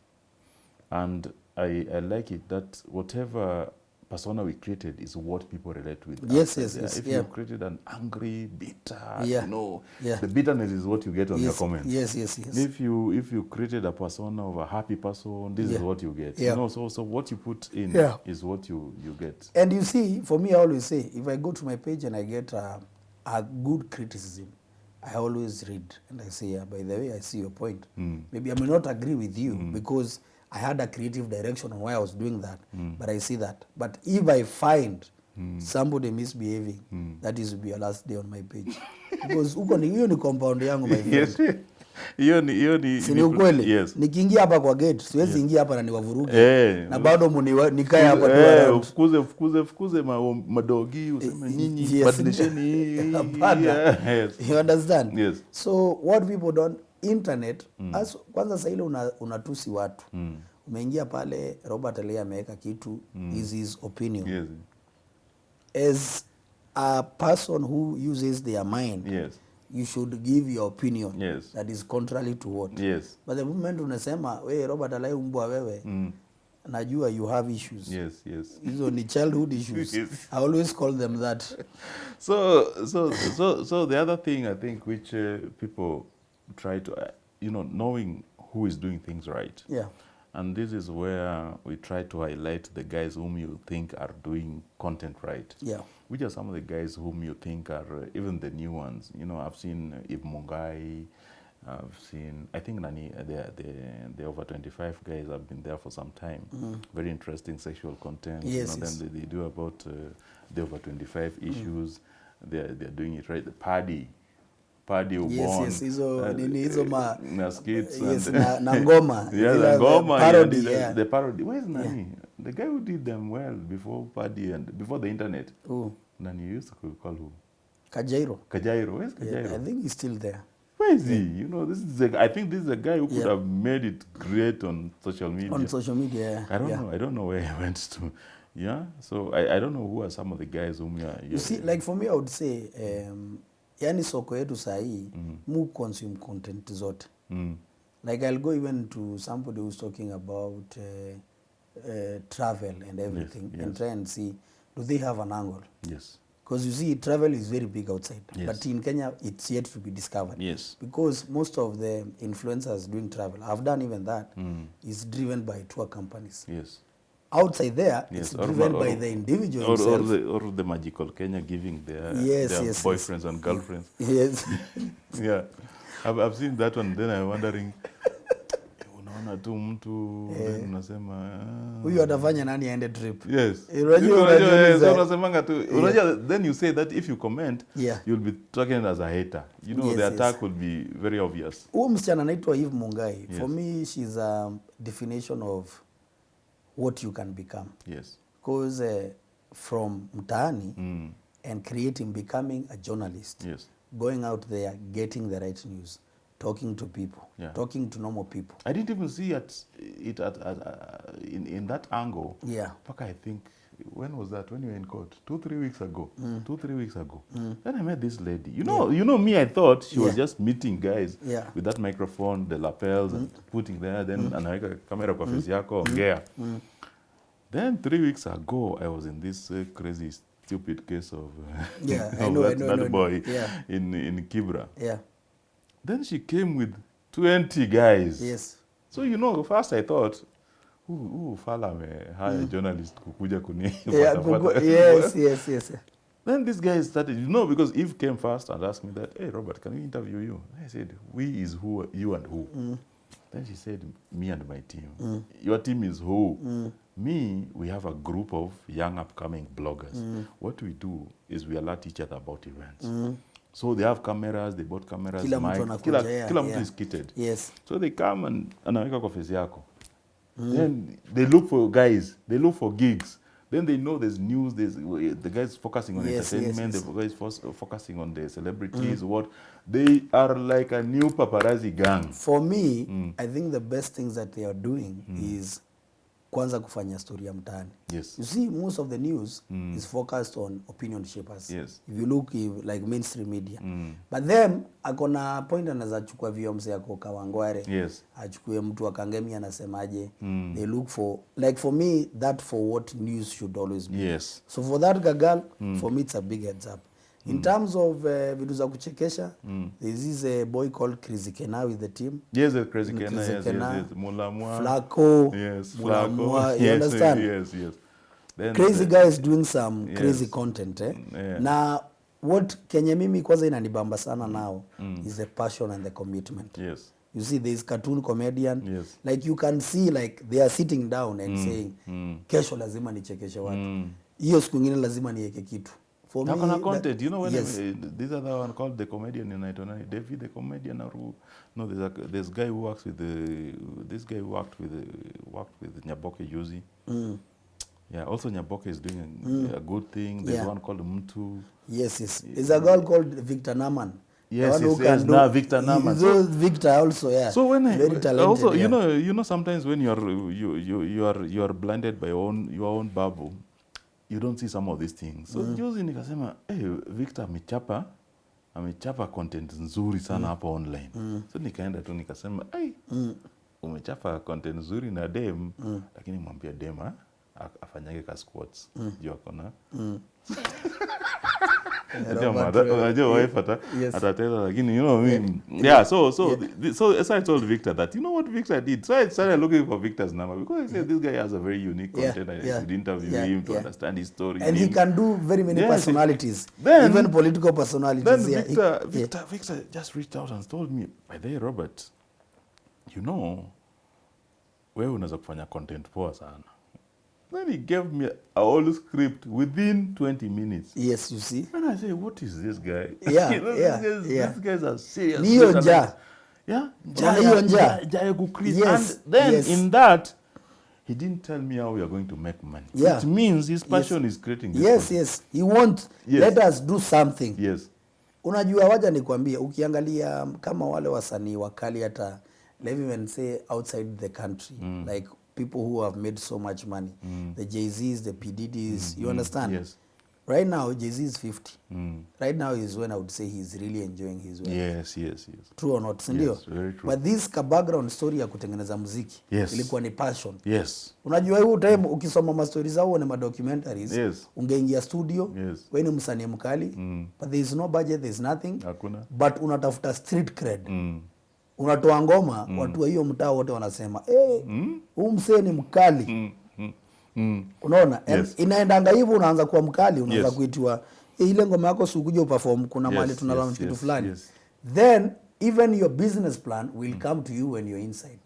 and I like it that whatever persona we created is what people relate with. Yes. If you created an angry, bitter, the bitterness is what you get on your comments. Yes. If you created a persona of a happy person, this is what you get. You know, so what you put in is what you get. And you see, for me, I always say, if I go to my page and I get a good criticism, I always read and I say, by the way, I see your point. Maybe I may not agree with you because I had a creative direction on why I was doing that, but I see that. But if I find somebody misbehaving, that is will be your last day on my page. Because hiyo ni compound yangu, my friend. Hiyo ni si ni ukweli. Yes. Nikiingia hapa kwa gate, siwezi ingia hapa na niwavuruge. Na bado nikae hapa tu. Fukuze madogi useme nyinyi badilisheni hii. You understand? Yes. So what people don't internet, kwanza sasa ile unatusi watu. Umeingia pale, Robert Alai ameweka kitu, is his opinion. Yes. As a person who uses their mind, you should give your opinion that is contrary to what. Yes. But the moment unasema, we Robert Alai umbwa wewe, najua you have issues. Yes. Hizo ni childhood issues. I always call them that. So the other thing I think which people try to, knowing who is doing things right. Yeah. And this is where we try to highlight the guys whom you think are doing content right. Yeah. Which are some of the guys whom you think are even the new ones. You know, I've seen Ib Mungai, I've seen, I think the over 25 guys have been there for some time. Very interesting sexual content. Yes. Then they do about the over 25 issues. They're doing it right. The Paddy Ubon. Yes, hizo na skits. Yes, na ngoma. Yeah, ngoma. Parody, the parody. Where's Nani? The guy who did them well before Paddy and before the internet. Who? Nani used to call who? Kajairo. Where's Kajairo? Yeah, I think he's still there. Where is he? You know, I think this is a guy who could have made it great on social media. On social media, I don't know. I don't know where he went to. Yeah. So I don't know who are some of the guys whom you see, like for me, I would say, yani soko yetu sahi, mu consume content zote. Like I'll go even to somebody who's talking about travel and everything and try and see, do they have an angle? Yes. Because you see, travel is very big outside. Yes. But in Kenya, it's yet to be discovered. Yes. Because most of the influencers doing travel, I've done even that, is driven by tour companies. Yes. Outside there, it's driven by the individual himself. Or the magical Kenya giving their boyfriends and girlfriends. Yes. Yeah. I've seen that one, then I'm wondering, unaona tu mtu unasema huyu atafanya nani aende trip. Yes. Unasemanga tu then you say that if you comment you'll be talking as a hater. You know, the attack will be very obvious. Huyu msichana anaitwa Eve Mungai. For me, she's a definition of what you can become. Yes. Because from mtaani and becoming a journalist. Yes. Going out there, getting the right news, talking to people, talking to normal people. I didn't even see it in that angle. Yeah. I think, when was that? When you were in court? 2-3 weeks ago. 2-3 weeks ago. Then I met this lady. You know me, I thought she was just meeting guys with that microphone, the lapels, and putting there, then anaweka kamera kwa face yako, ongea. Then 3 weeks ago, I was in this crazy, stupid case of, that boy in Kibra. Yeah. Then she came with 20 guys. Yes. So, first I thought, fala me hire journalist kukuja kuni. Yes. Then this guy started, because Eve came first and asked me that, hey, Robert, can we interview you? I said, we is who, you and who? Then she said, me and my team. Your team is who? Me, we have a group of young upcoming bloggers. What we do is we alert each other about events. So they have cameras, they bought cameras, kila mic. Mtu Kila mtu is kitted. Yes. So they come and anaweka kwa face yako. Then they look for guys. They look for gigs. Then they know there's news. There's the guys focusing on entertainment. The guys focusing on the celebrities. What they are like a new paparazzi gang. For me, I think the best things that they are doing is kwanza kufanya story ya mtaani. Yes. You see, most of the news is focused on opinion shapers. Yes. If you look like mainstream media. But them, akona point anaweza chukua Jaymo Ule Msee Kawangware. Yes. Achukue mtu akangemi anasemaje. They look for, like for me, that for what news should always be. Yes. So for that gagal, for me it's a big heads up. In terms of vitu za kuchekesha, there's this boy called Crazy Kena with the team. Yes, Crazy Kena, yes. Mulamwa. Flacco. Yes, Mulamwa, Flacco. you understand? Yes. Then Crazy guy is doing some crazy content. Yeah. Na what Kenya mimi kwanza inanibamba sana now is the passion and the commitment. Yes. You see, there is cartoon comedian. Yes. Like you can see, like they are sitting down and saying, kesho lazima nichekeshe watu. Hiyo siku ingine lazima niweke kitu. For me, content, you know, when yes. This other one called the comedian in Nairobi, David the comedian, or who, no, there's guy who works with this guy who worked with Nyaboke Yuzi. Yeah, also Nyaboke is doing a good thing. There's one called Mtu. Yes. There's a girl called Victor Naman. Yes. Now Victor Naman. So Victor also, yeah. So when very talented, also, yeah. you know, sometimes when you are blinded by your own bubble, you don't see some of these things. So juzi nikasema, Victor amechapa content nzuri sana hapa online. So nikaenda tu nikasema, umechapa content nzuri na dem, lakini mwambia dem afanyage ka squats. Juu akona. Unajua wife atateza, lakini you know what I mean. Yeah, so as I told Victor that, you know what Victor did? So I started looking for Victor's number because I said this guy has a very unique content. I could interview him to understand his story. And he can do very many personalities, then, even political personalities. Then Victor just reached out and told me, by the way, Robert, you know, wewe unaweza kufanya content poa sana. Then he gave me a whole script within 20 minutes. Yes, you see. And I say, what is this guy? These guys are serious. Niyo nja. Yeah? Yes. And then in that, he didn't tell me how we are going to make money. Yeah. It means his passion is creating this. Yes. He wants, let us do something. Yes. Unajua waja nikwambia, ukiangalia kama wale wasanii wakali hata, let me even say outside the country, like people who have made so much money, the Jay-Z's, the P. Diddy's, you understand? Yes. Right now, Jay-Z is 50. Right now is when I would say he's really enjoying his work. Yes. True or not, sindio? Yes, very true. But this background story ya kutengeneza muziki, ilikuwa ni passion. Yes. Unajua huu time ukisoma ma stories zao na documentaries, ungeingia studio, wewe ni msanii mkali, but there is no budget, there is nothing. Hakuna. But unatafuta street cred. Unatoa ngoma, watu wa hiyo mtaa wote wanasema, huu msee ni mkali. Unaona? Inaendanga hivyo, unaanza kuwa mkali, unaanza kuitwa ile ngoma yako sikuja uperform, kuna mahali tunalaunch kitu fulani. Then even your business plan will come to you when you're inside.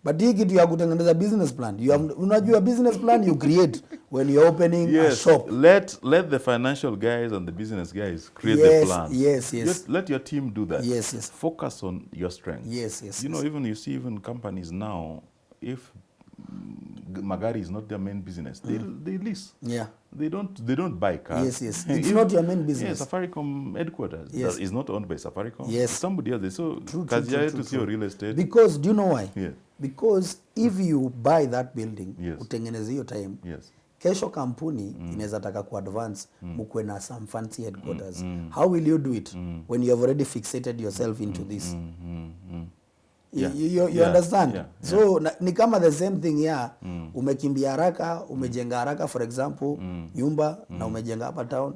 But hii kitu ya kutengeneza business plan, unajua business plan you create when you're opening a shop. Let the financial guys and the business guys create the plans. Yes. Just let your team do that. Yes. Focus on your strengths. Yes. You know, even you see even companies now, if magari is not their main business, they lease. Yeah. They don't buy cars. Yes. It's not your main business. Yeah, Safaricom headquarters is not owned by Safaricom. Yes. Somebody else. So kazi to see your real estate. Because do you know why? Yeah. Because if you buy that building, utengeneze hiyo time. Yes. Kesho kampuni inaweza taka ku advance mkwe na some fancy headquarters. How will you do it when you have already fixated yourself into this? You understand? So ni kama the same thing here. Umekimbia haraka, umejenga haraka, for example, nyumba na umejenga hapa town.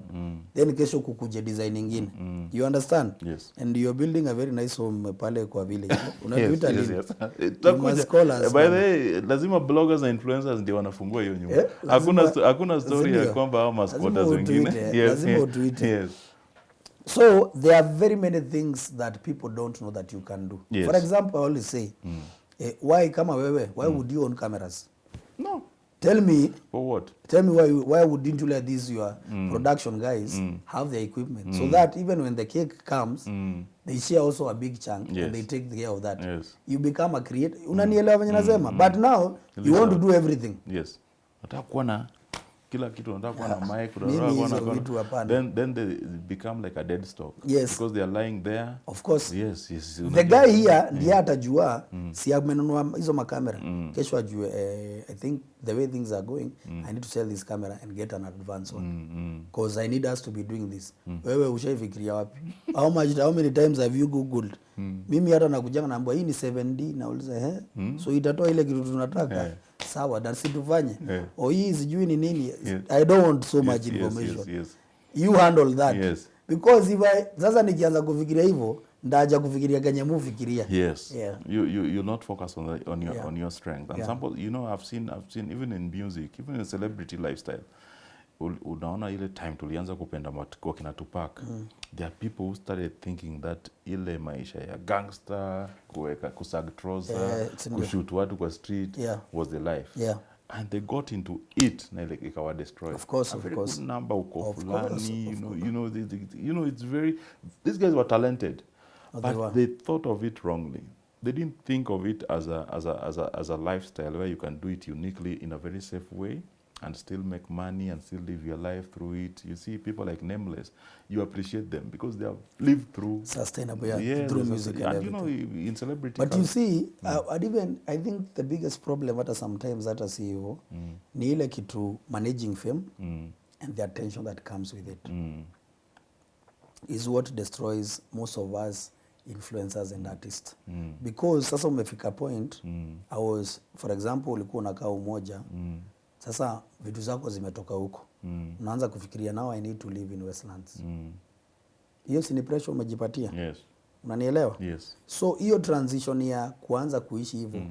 Then kesho kukuje design nyingine. You understand? Yes. And you're building a very nice home pale kwa village. Unatuita yes. By the way, lazima bloggers na influencers ndio wanafungua hiyo nyumba. Hakuna story ya kwamba hao masquatters wengine. Lazima utuite. Yes. So there are very many things that people don't know that you can do. Yes. For example, I always say, why would you own cameras? No. Tell me For what? why wouldn't you let these your production guys have the equipment so that even when the cake comes they share also a big chunk Yes. and they take care of that. Yes. You become a creator. Unanielewa venye nasema? But now you want to do everything. Yes. Nataka kuwa na kila kitu, nataka kuwa na mic, Mimi hizo vitu hapana. then they become like a dead stock. Yes. Because they are lying there. Of course. Yes. The guy here ndiye atajua si amenunua hizo makamera. Kesho ajue I think the way things are going I need to sell this camera and get an advance on. Because I need us to be doing this. Wewe ushaifikiria wapi? How many times have you googled? Mimi hata nakujanga naambia hii ni 7D nauliza so itatoa ile kitu tunataka. Sawa, na situfanye. Hii sijui ni nini. Yes. I don't want so much information. Yes. You handle that. Yes. Because if sasa nikianza kufikiria hivyo ndaja kufikiria kenye mufikiria. Yes. Yeah. You not focus on your strength. And Yeah. sample, you know, I've seen even in music, even in celebrity lifestyle. Unaona ile time tulianza kupenda kwa kina Tupac. There are people who started thinking that ile maisha ya gangster, kusag trouser, kushoot watu kwa street was the life. Yeah. And they got into it na ile ikawa destroyed. Of course, a of very course. good number uko fulani, you know, it's very, these guys were talented, but they thought of it wrongly. They didn't think of it as a lifestyle where you can do it uniquely in a very safe way and still make money and still live your life through it. You see people like Nameless, you appreciate them because they have lived through sustainable through music and you know, in celebrity. But you see, I think the biggest problem hata sometimes hata si hivyo ni ile kitu managing fame and the attention that comes with it is what destroys most of us influencers and artists. Because sasa umefika point I was, for example, ulikuwa unakaa umoja sasa vitu zako zimetoka huko unaanza kufikiria now I need to live in Westlands. Hiyo si ni pressure umejipatia. Yes. Unanielewa? Yes. So hiyo transition ya kuanza kuishi hivyo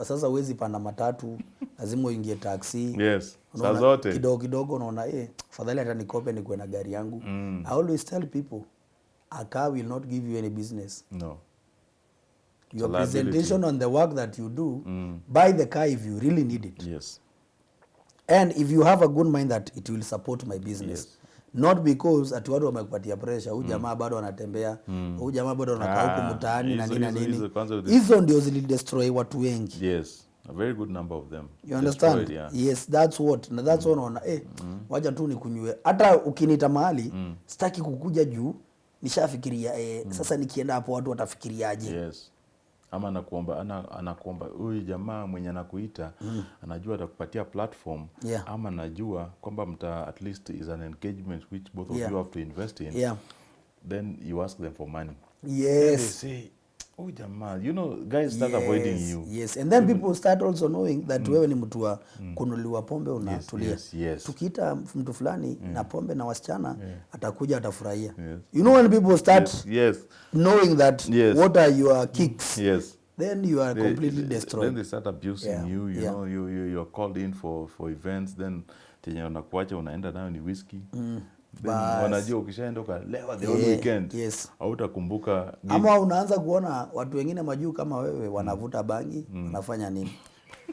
sasa huwezi panda matatu lazima uingie taxi. Yes. Saa zote kidogo unaona fadhali hata nikope nikuwe na gari yangu. I always tell people a car will not give you any business. No. Your presentation on the work that you do, buy the car if you really need it. Yes. And if you have a good mind that it will support my business. Yes. Not because ati watu wamekupatia pressure, huyu jamaa bado anatembea, huyu jamaa bado anakaa huko mtaani na nini. Hizo ndio zilidestroy watu wengi. Yes. A very good number of them. You understand? Yeah. Yes, that's what. Na that's what unaona wacha tu nikunywe. Hata ukiniita mahali sitaki kukuja juu nishafikiria sasa nikienda hapo watu watafikiriaje. Yes. Ama anakuomba huyu jamaa mwenye anakuita anajua atakupatia platform ama anajua kwamba at least is an engagement which both of you have to invest in. Then you ask them for money. Yes. They say, oh jamaa, you know, guys start avoiding you. Yes, and then people start also knowing that wewe ni mtu wa kunuliwa pombe unatulia. Yes. Tukiita mtu fulani na pombe na wasichana atakuja atafurahia. You know when people start knowing that what are your kicks. Then you are completely destroyed. Then they start abusing you. You know, you're called in for events. Then tenye unakuacha unaenda nayo ni whiskey. Then wanajua ukishaenda ukalewa the whole weekend. Hautakumbuka. Ama unaanza kuona watu wengine majuu kama wewe wanavuta bangi, wanafanya nini?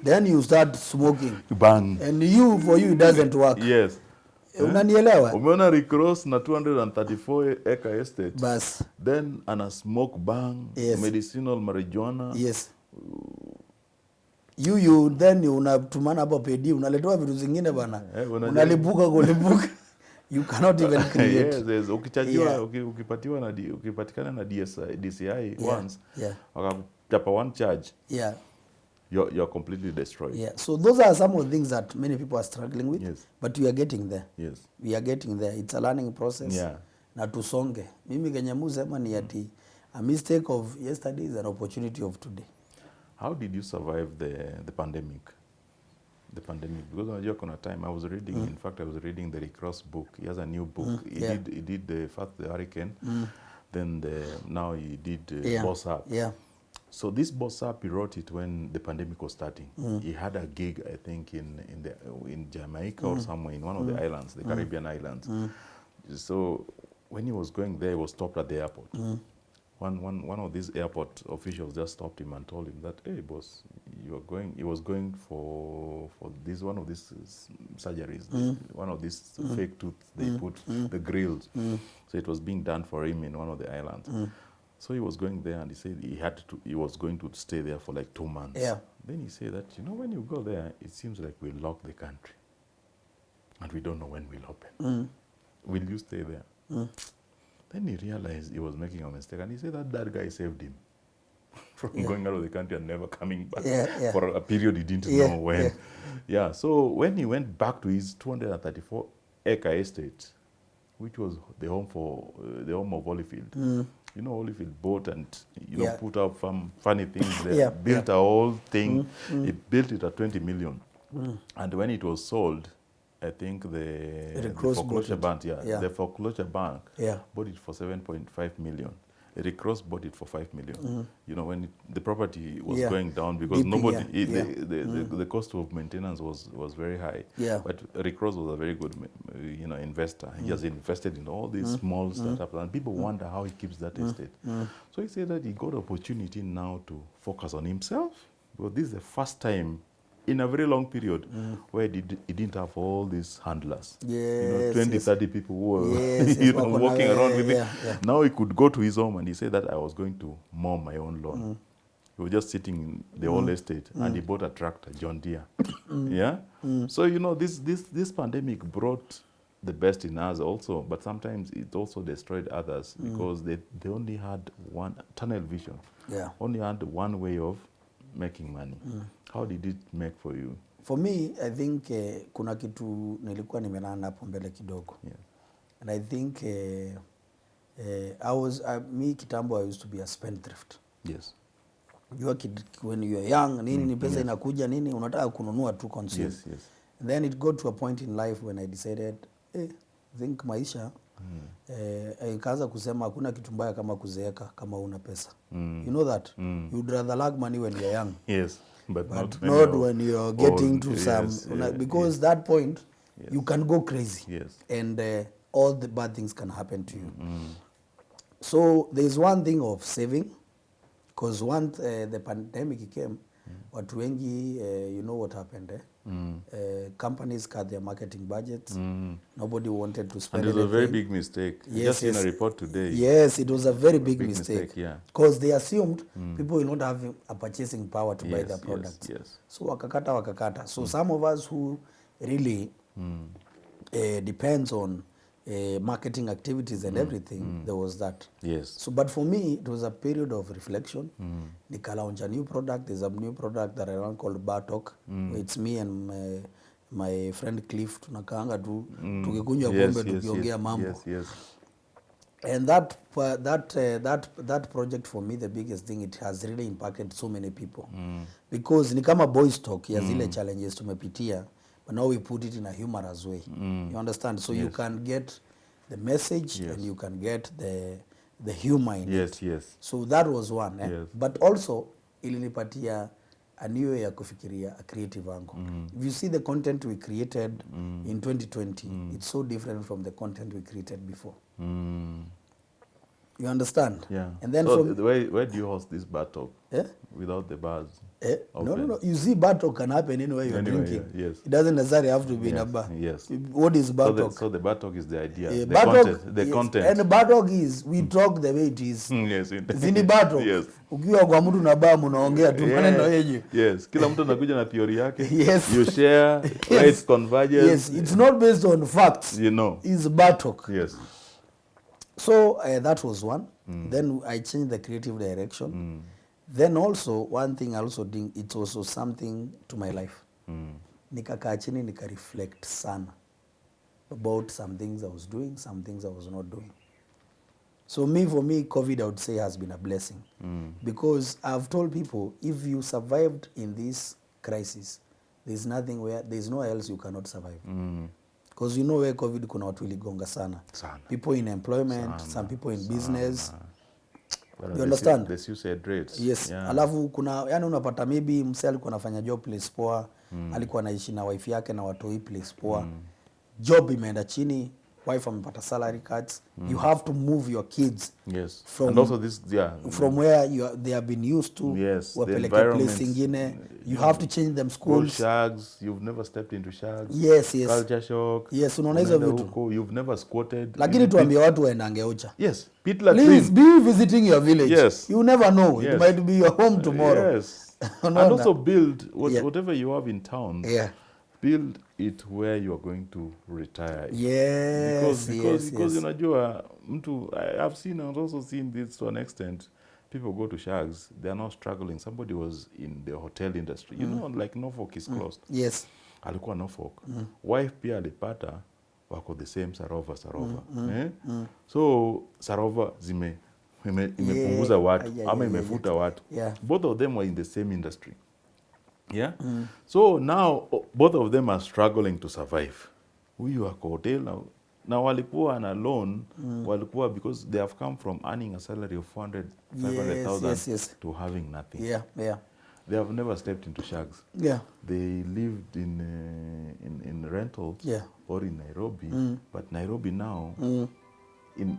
Then you start smoking. Bang. And for you it doesn't work. Yes. Unanielewa? Umeona Recross na 234 acre estate. Bas. Then ana smoke bang, medicinal marijuana. Yes. You then unatumana hapo pedi unaletewa vitu zingine bana. Unalipuka kulipuka. You cannot even create. Yes. Ukipatikana na DCI once. Wakachapa one charge. You're completely destroyed. So those are some of the things that many people are struggling with. But we are getting there. Yes. We are getting there. It's a learning process. Na tusonge. Mimi kenye musema ni ati a mistake of yesterday is an opportunity of today. How did you survive the pandemic? The pandemic, because unajua kuna time I was reading, in fact I was reading the Recross book. He has a new book. He did the hurricane. Then now he did Boss Up. So this Boss Up, he wrote it when the pandemic was starting. He had a gig, I think, in Jamaica or somewhere in one of the islands, the Caribbean islands. So when he was going there, he was stopped at the airport. One of these airport officials just stopped him and told him that, hey boss, he was going for this one of these surgeries, one of these fake tooth they put the grills. So it was being done for him in one of the islands. So he was going there, and he said he was going to stay there for like 2 months. Yeah. Then he said that, when you go there, it seems like we lock the country, and we don't know when we'll open. Will you stay there? Then he realized he was making a mistake, and he said that guy saved him from going out of the country and never coming back for a period he didn't know when. So when he went back to his 234-acre estate, which was the home of Holyfield. Holyfield bought and put up some funny things there, built a whole thing. He built it at 20 million. And when it was sold, I think the foreclosure bank, the foreclosure bank bought it for 7.5 million. Rick Ross bought it for 5 million. When the property was going down because the cost of maintenance was very high. But Rick Ross was a very good investor. He has invested in all these small startups, and people wonder how he keeps that estate. So he said that he got opportunity now to focus on himself, because this is the first time in a very long period where he didn't have all these handlers. 30 people who were walking around with him. Now he could go to his home, and he said that I was going to mow my own lawn. He was just sitting in the whole estate, and he bought a tractor, John Deere. So this pandemic brought the best in us also, but sometimes it also destroyed others because they only had one tunnel vision. Only had one way of making money. How did it make for you? For me, I think kuna kitu nilikuwa nimelana hapo mbele kidogo. And I think me kitambo I used to be a spendthrift. When you're young, ni pesa inakuja unataka kununua tu consume. And then it got to a point in life when I decided, I think maisha ikaanza kusema hakuna kitu mbaya kama kuzeeka kama una pesa. You know that? You'd rather lack money when you're young. But not when you're getting to some, because that point you can go crazy, and all the bad things can happen to you. So there's one thing of saving, because once the pandemic came, watu wengi, you know what happened? Companies cut their marketing budgets. Nobody wanted to spend. And it was a very big mistake. Just in a report today. Yes, it was a very big mistake. Because they assumed people will not have a purchasing power to buy their products. So wakakata. So some of us who really depends on marketing activities and everything, there was that. So, but for me, it was a period of reflection. Nika launch a new product. There's a new product that I run called Bartok. It's me and my friend Cliff. Tunakaanga tu tukikunywa pombe tukiongea mambo. And that project for me, the biggest thing, it has really impacted so many people. Because ni kama boys talk ya zile challenges tumepitia. But now we put it in a humorous way. You understand? So you can get the message and you can get the humor in it. So that was one. But also, ilinipatia a new way ya kufikiria, a creative angle. If you see the content we created in 2020, it's so different from the content we created before. You understand? And then so where do you host this bar talk? Without the bars? No. You see, bar talk can happen anywhere you're drinking. It doesn't necessarily have to be in a bar. What is bar talk? So the bar talk is the idea, the content. And the bar talk is, we talk the way it is. Zini bar talk. Ukiwa kwa mtu na bar mnaongea tu maneno yenyu. Kila mtu anakuja na theory yake. You share, where it converges. It's not based on facts. It's bar talk. So that was one. Then I changed the creative direction. Then also, one thing I also did, it's also something to my life. Nikakaa chini, nika reflect sana about some things I was doing, some things I was not doing. So for me, COVID, I would say, has been a blessing. Because I've told people, if you survived in this crisis, there's nowhere else you cannot survive. Because you know where COVID kuna watu iligonga sana. People in employment, some people in business. You understand? The suicide rates. Alafu kuna, unapata maybe msee alikuwa anafanya job place poa, alikuwa anaishi na wife yake na watoi place poa. Job imeenda chini, wife amepata salary cuts, you have to move your kids Yes. from, and also this, from where they have been used to, yes, the wapeleke environment, place ingine, you have to change them go schools. shags, you've never stepped into shags. Yes, yes. Culture shock. Yes, unaona hizo unaenda vitu. huko, you've never squatted. Lakini tuambie watu waendange Ocha. Yes, pit Please latrine. be visiting your village. Yes. You never know. Yes. It might be your home tomorrow. Yes. And also build whatever you have in town. Yeah. Build it where you are going to retire. Yes, because unajua mtu, I've seen and also seen this to an extent. People go to shags, they are now struggling. Somebody was in the hotel industry. You know, like Norfolk is closed. Yes. Alikuwa Norfolk. Wife pia alipata wako the same Sarova. So Sarova imepunguza watu ama imefuta watu. Both of them were in the same industry. Yeah. So now both of them are struggling to survive. Huyu ako hotel na walikuwa na loan, walikuwa because they have come from earning a salary of 500,000 to having nothing. They have never stepped into shags. They lived in rentals or in Nairobi, but Nairobi now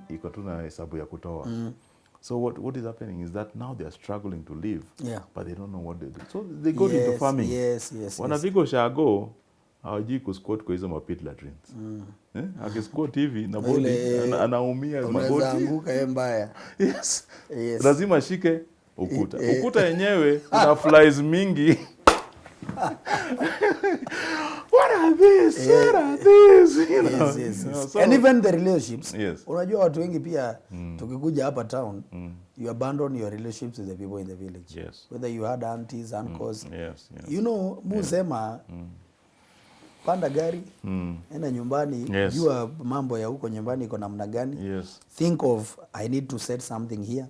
iko tu na hesabu ya kutoa. So what is happening is that now they are struggling to live, but they don't know what they do. So they go into farming. Wanafika shago, hawajui kusquat kwa hizo mapit latrines. Akisquat hivi na body anaumia magoti. Unaweza anguka mbaya. Yes. Lazima shike ukuta. Ukuta yenyewe kuna flies mingi. What are these? What are these? You know? Yes. So, and even the relationships. Yes. Unajua watu wengi pia tukikuja hapa town, you abandon your relationships with the people in the village. Yes. Whether you had aunties, uncles. Yes. You know, musema panda gari, enda nyumbani, jua mambo ya huko nyumbani iko namna gani. Think of, I need to set something here.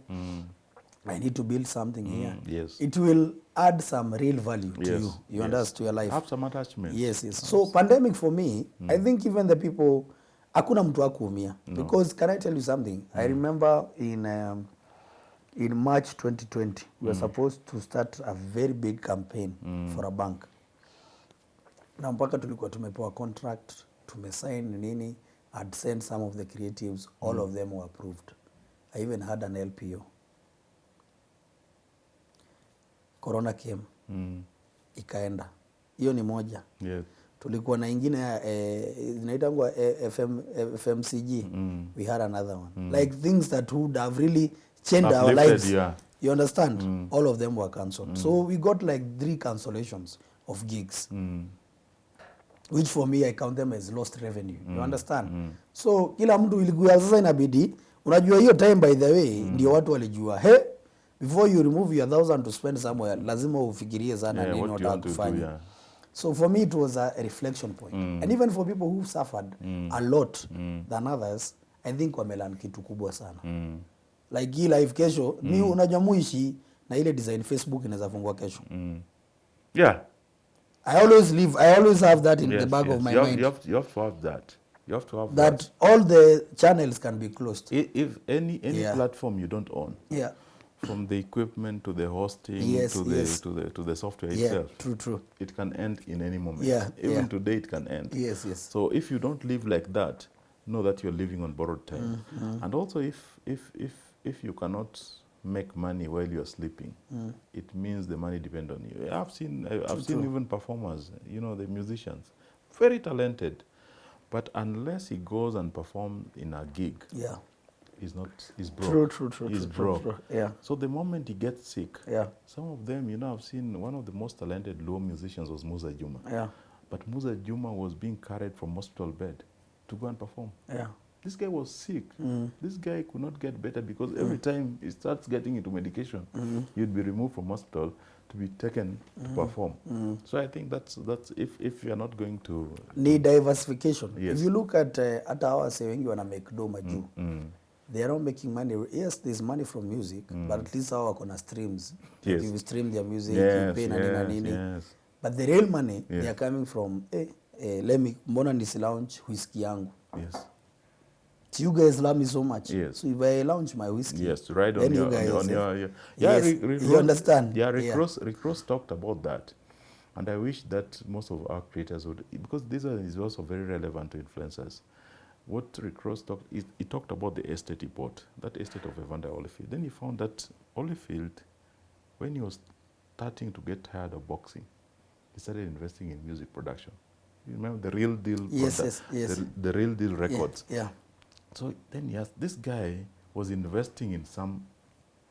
I need to build something here. It will add some real value to you. You understand, to your life. Have some attachment. Yes. So pandemic for me, I think even the people, hakuna mtu akuumia. Because can I tell you something? I remember in March 2020, we were supposed to start a very big campaign for a bank. Na mpaka tulikuwa tumepewa contract, tumesign nini, I'd sent some of the creatives, all of them were approved. I even had an LPO. Corona came. Ikaenda. Hiyo ni moja. Tulikuwa na ingine inaitangwa FMCG. We had another one. Like things that would have really changed our lives. You understand? All of them were cancelled. So we got like 3 cancellations of gigs. Which for me I count them as lost revenue. You understand? So kila mtu ilikuwa sasa inabidi, unajua hiyo time by the way ndio watu walijua, before you remove your 1,000 to spend somewhere, lazima ufikirie sana nini unataka kufanya. So for me it was a reflection point. And even for people who suffered a lot than others, I think wamelearn kitu kubwa sana. Like hii life kesho, ni unajua muishi na ile design Facebook inaweza fungua kesho. I always have that in the back of my mind. You have to have that. You have to have that all the channels can be closed. If any platform you don't own. From the equipment to the hosting to the software itself. True. It can end in any moment. Even today it can end. Yes. So if you don't live like that, know that you're living on borrowed time. And also if you cannot make money while you're sleeping, it means the money depends on you. I've seen even performers, you know, the musicians, very talented, but unless he goes and performs in a gig, he's broke. True. He's broke. True. So the moment he gets sick, some of them, you know, I've seen one of the most talented Luo musicians was Musa Juma. But Musa Juma was being carried from hospital bed to go and perform. This guy was sick. This guy could not get better because every time he starts getting into medication, he'd be removed from hospital to be taken to perform. So I think that's if you're not going to need diversification. If you look at our saying you wanna make do maju. They are not making money. Yes, there's money from music, but at least our gonna streams. If you stream their music, you pay nani. But the real money they are coming from let me mbona nisi launch whiskey yangu. You guys love me so much. So if I launch my whiskey, right on your you understand? Rick Ross talked about that. And I wish that most of our creators would, because this is also very relevant to influencers. what Rick Ross talked, he talked about the estate he bought, that estate of Evander Holyfield. Then he found that Holyfield, when he was starting to get tired of boxing, he started investing in music production. You remember the Real Deal? Yes. The Real Deal records. Yeah. So then this guy was investing in some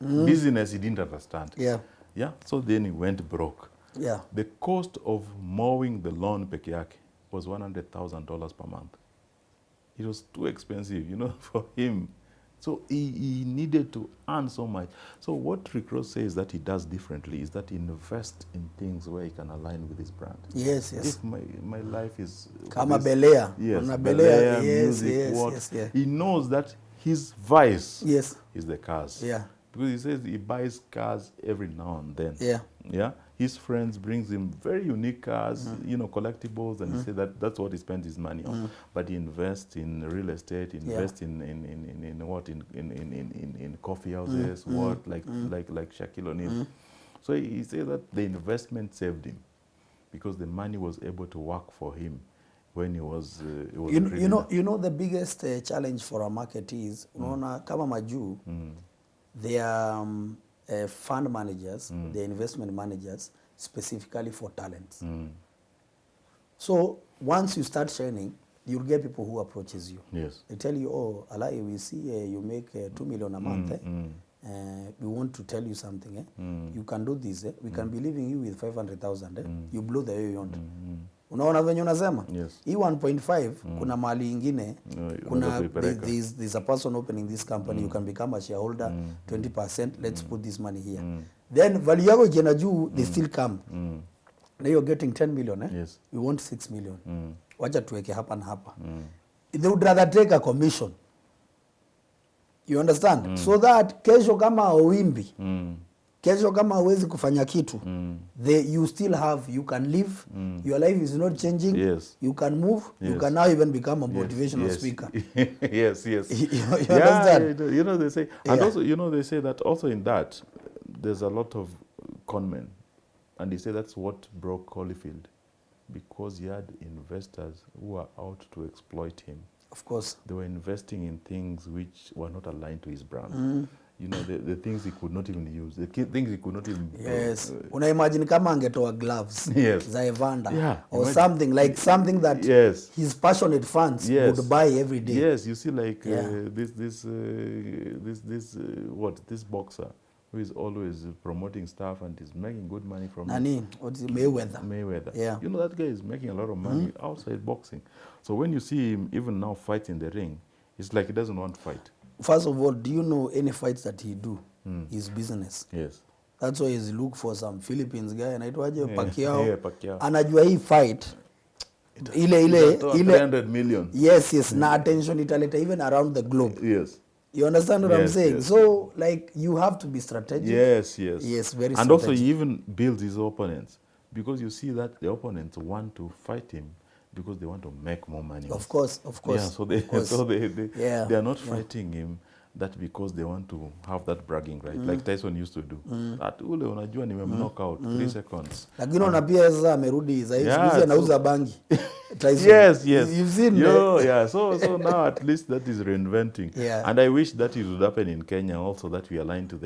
business he didn't understand. Yeah. Yeah. So then he went broke. Yeah. The cost of mowing the lawn peke yake was $100,000 per month. It was too expensive, for him. So he needed to earn so much. So what Rick Ross says that he does differently is that he invests in things where he can align with his brand. Yes. If my life is... Kama Belea. Yes, Una Belea, yes, music, what? yes, yeah. He knows that his vice Yes. is the cars. Yeah. Because he says he buys cars every now and then. Yeah. Yeah. His friends brings him very unique cars, collectibles, and he said that's what he spends his money on. But he invests in real estate, invests in coffee houses, like Shaquille O'Neal. So he said that the investment saved him because the money was able to work for him when he was you know the biggest challenge for a market is unaona kama majuu they are fund managers, they're investment managers specifically for talents. So once you start shining, you'll get people who approaches you. Yes. They tell you, oh, Alai, we see you make 2 million a month. We want to tell you something. You can do this. We can be leaving you with 500,000. You blow the way you want. Unaona venye unasema? Yes. Hii 1.5 kuna mali ingine, kuna there's a person opening this company, you can become a shareholder, 20%, let's put this money here. Then value yako ikienda juu, they still come. Now you're getting 10 million. Yes. We want 6 million. Wacha tuweke hapa na hapa. They would rather take a commission. You understand? So that kesho kama wimbi, kesho kama hawezi kufanya kitu, you still have, you can live, your life is not changing, Yes. you can move, Yes. you can now even become a motivational Yes. speaker. Yes. You Yeah, understand? they say, and also, they say that also in that, there's a lot of con men. And they say that's what broke Holyfield, because he had investors who were out to exploit him. Of course. They were investing in things which were not aligned to his brand. The things he could not even use, the things he could not even... Yes. Una imagine kama angetoa gloves Yes. za Evander, Yeah, or imagine. something that Yes. his passionate fans Yes. would buy every day. Yes, you see, like Yeah. this boxer who is always promoting stuff and is making good money from Nani? What's it? Mayweather. Mayweather. Yeah. That guy is making a lot of money outside boxing. So when you see him even now fight in the ring, it's like he doesn't want to fight. First of all, do you know any fights that he do? His business. Yes. That's why he's look for some Philippines guy anaitwaje Pacquiao. Yeah, Pacquiao. Anajua hii fight ile 300 million. Yes, na attention italeta even around the globe. Yes. You understand what I'm Yes, saying? yes. So like you have to be strategic. Yes. Yes, very And also strategic. he even builds his opponents, because you see that the opponents want to fight him because they want to make more money. Of course. Yeah, so they Yeah, they are not fighting him that because they want to have that bragging right, like Tyson used to do. That ule unajua nimemknock out 3 seconds. Lakini unaona pia sasa amerudi sasa hivi Yeah, anauza bangi. Tyson. Yes. You've seen Yeah. So now at least that is reinventing. Yeah. And I wish that it would happen in Kenya also, that we align to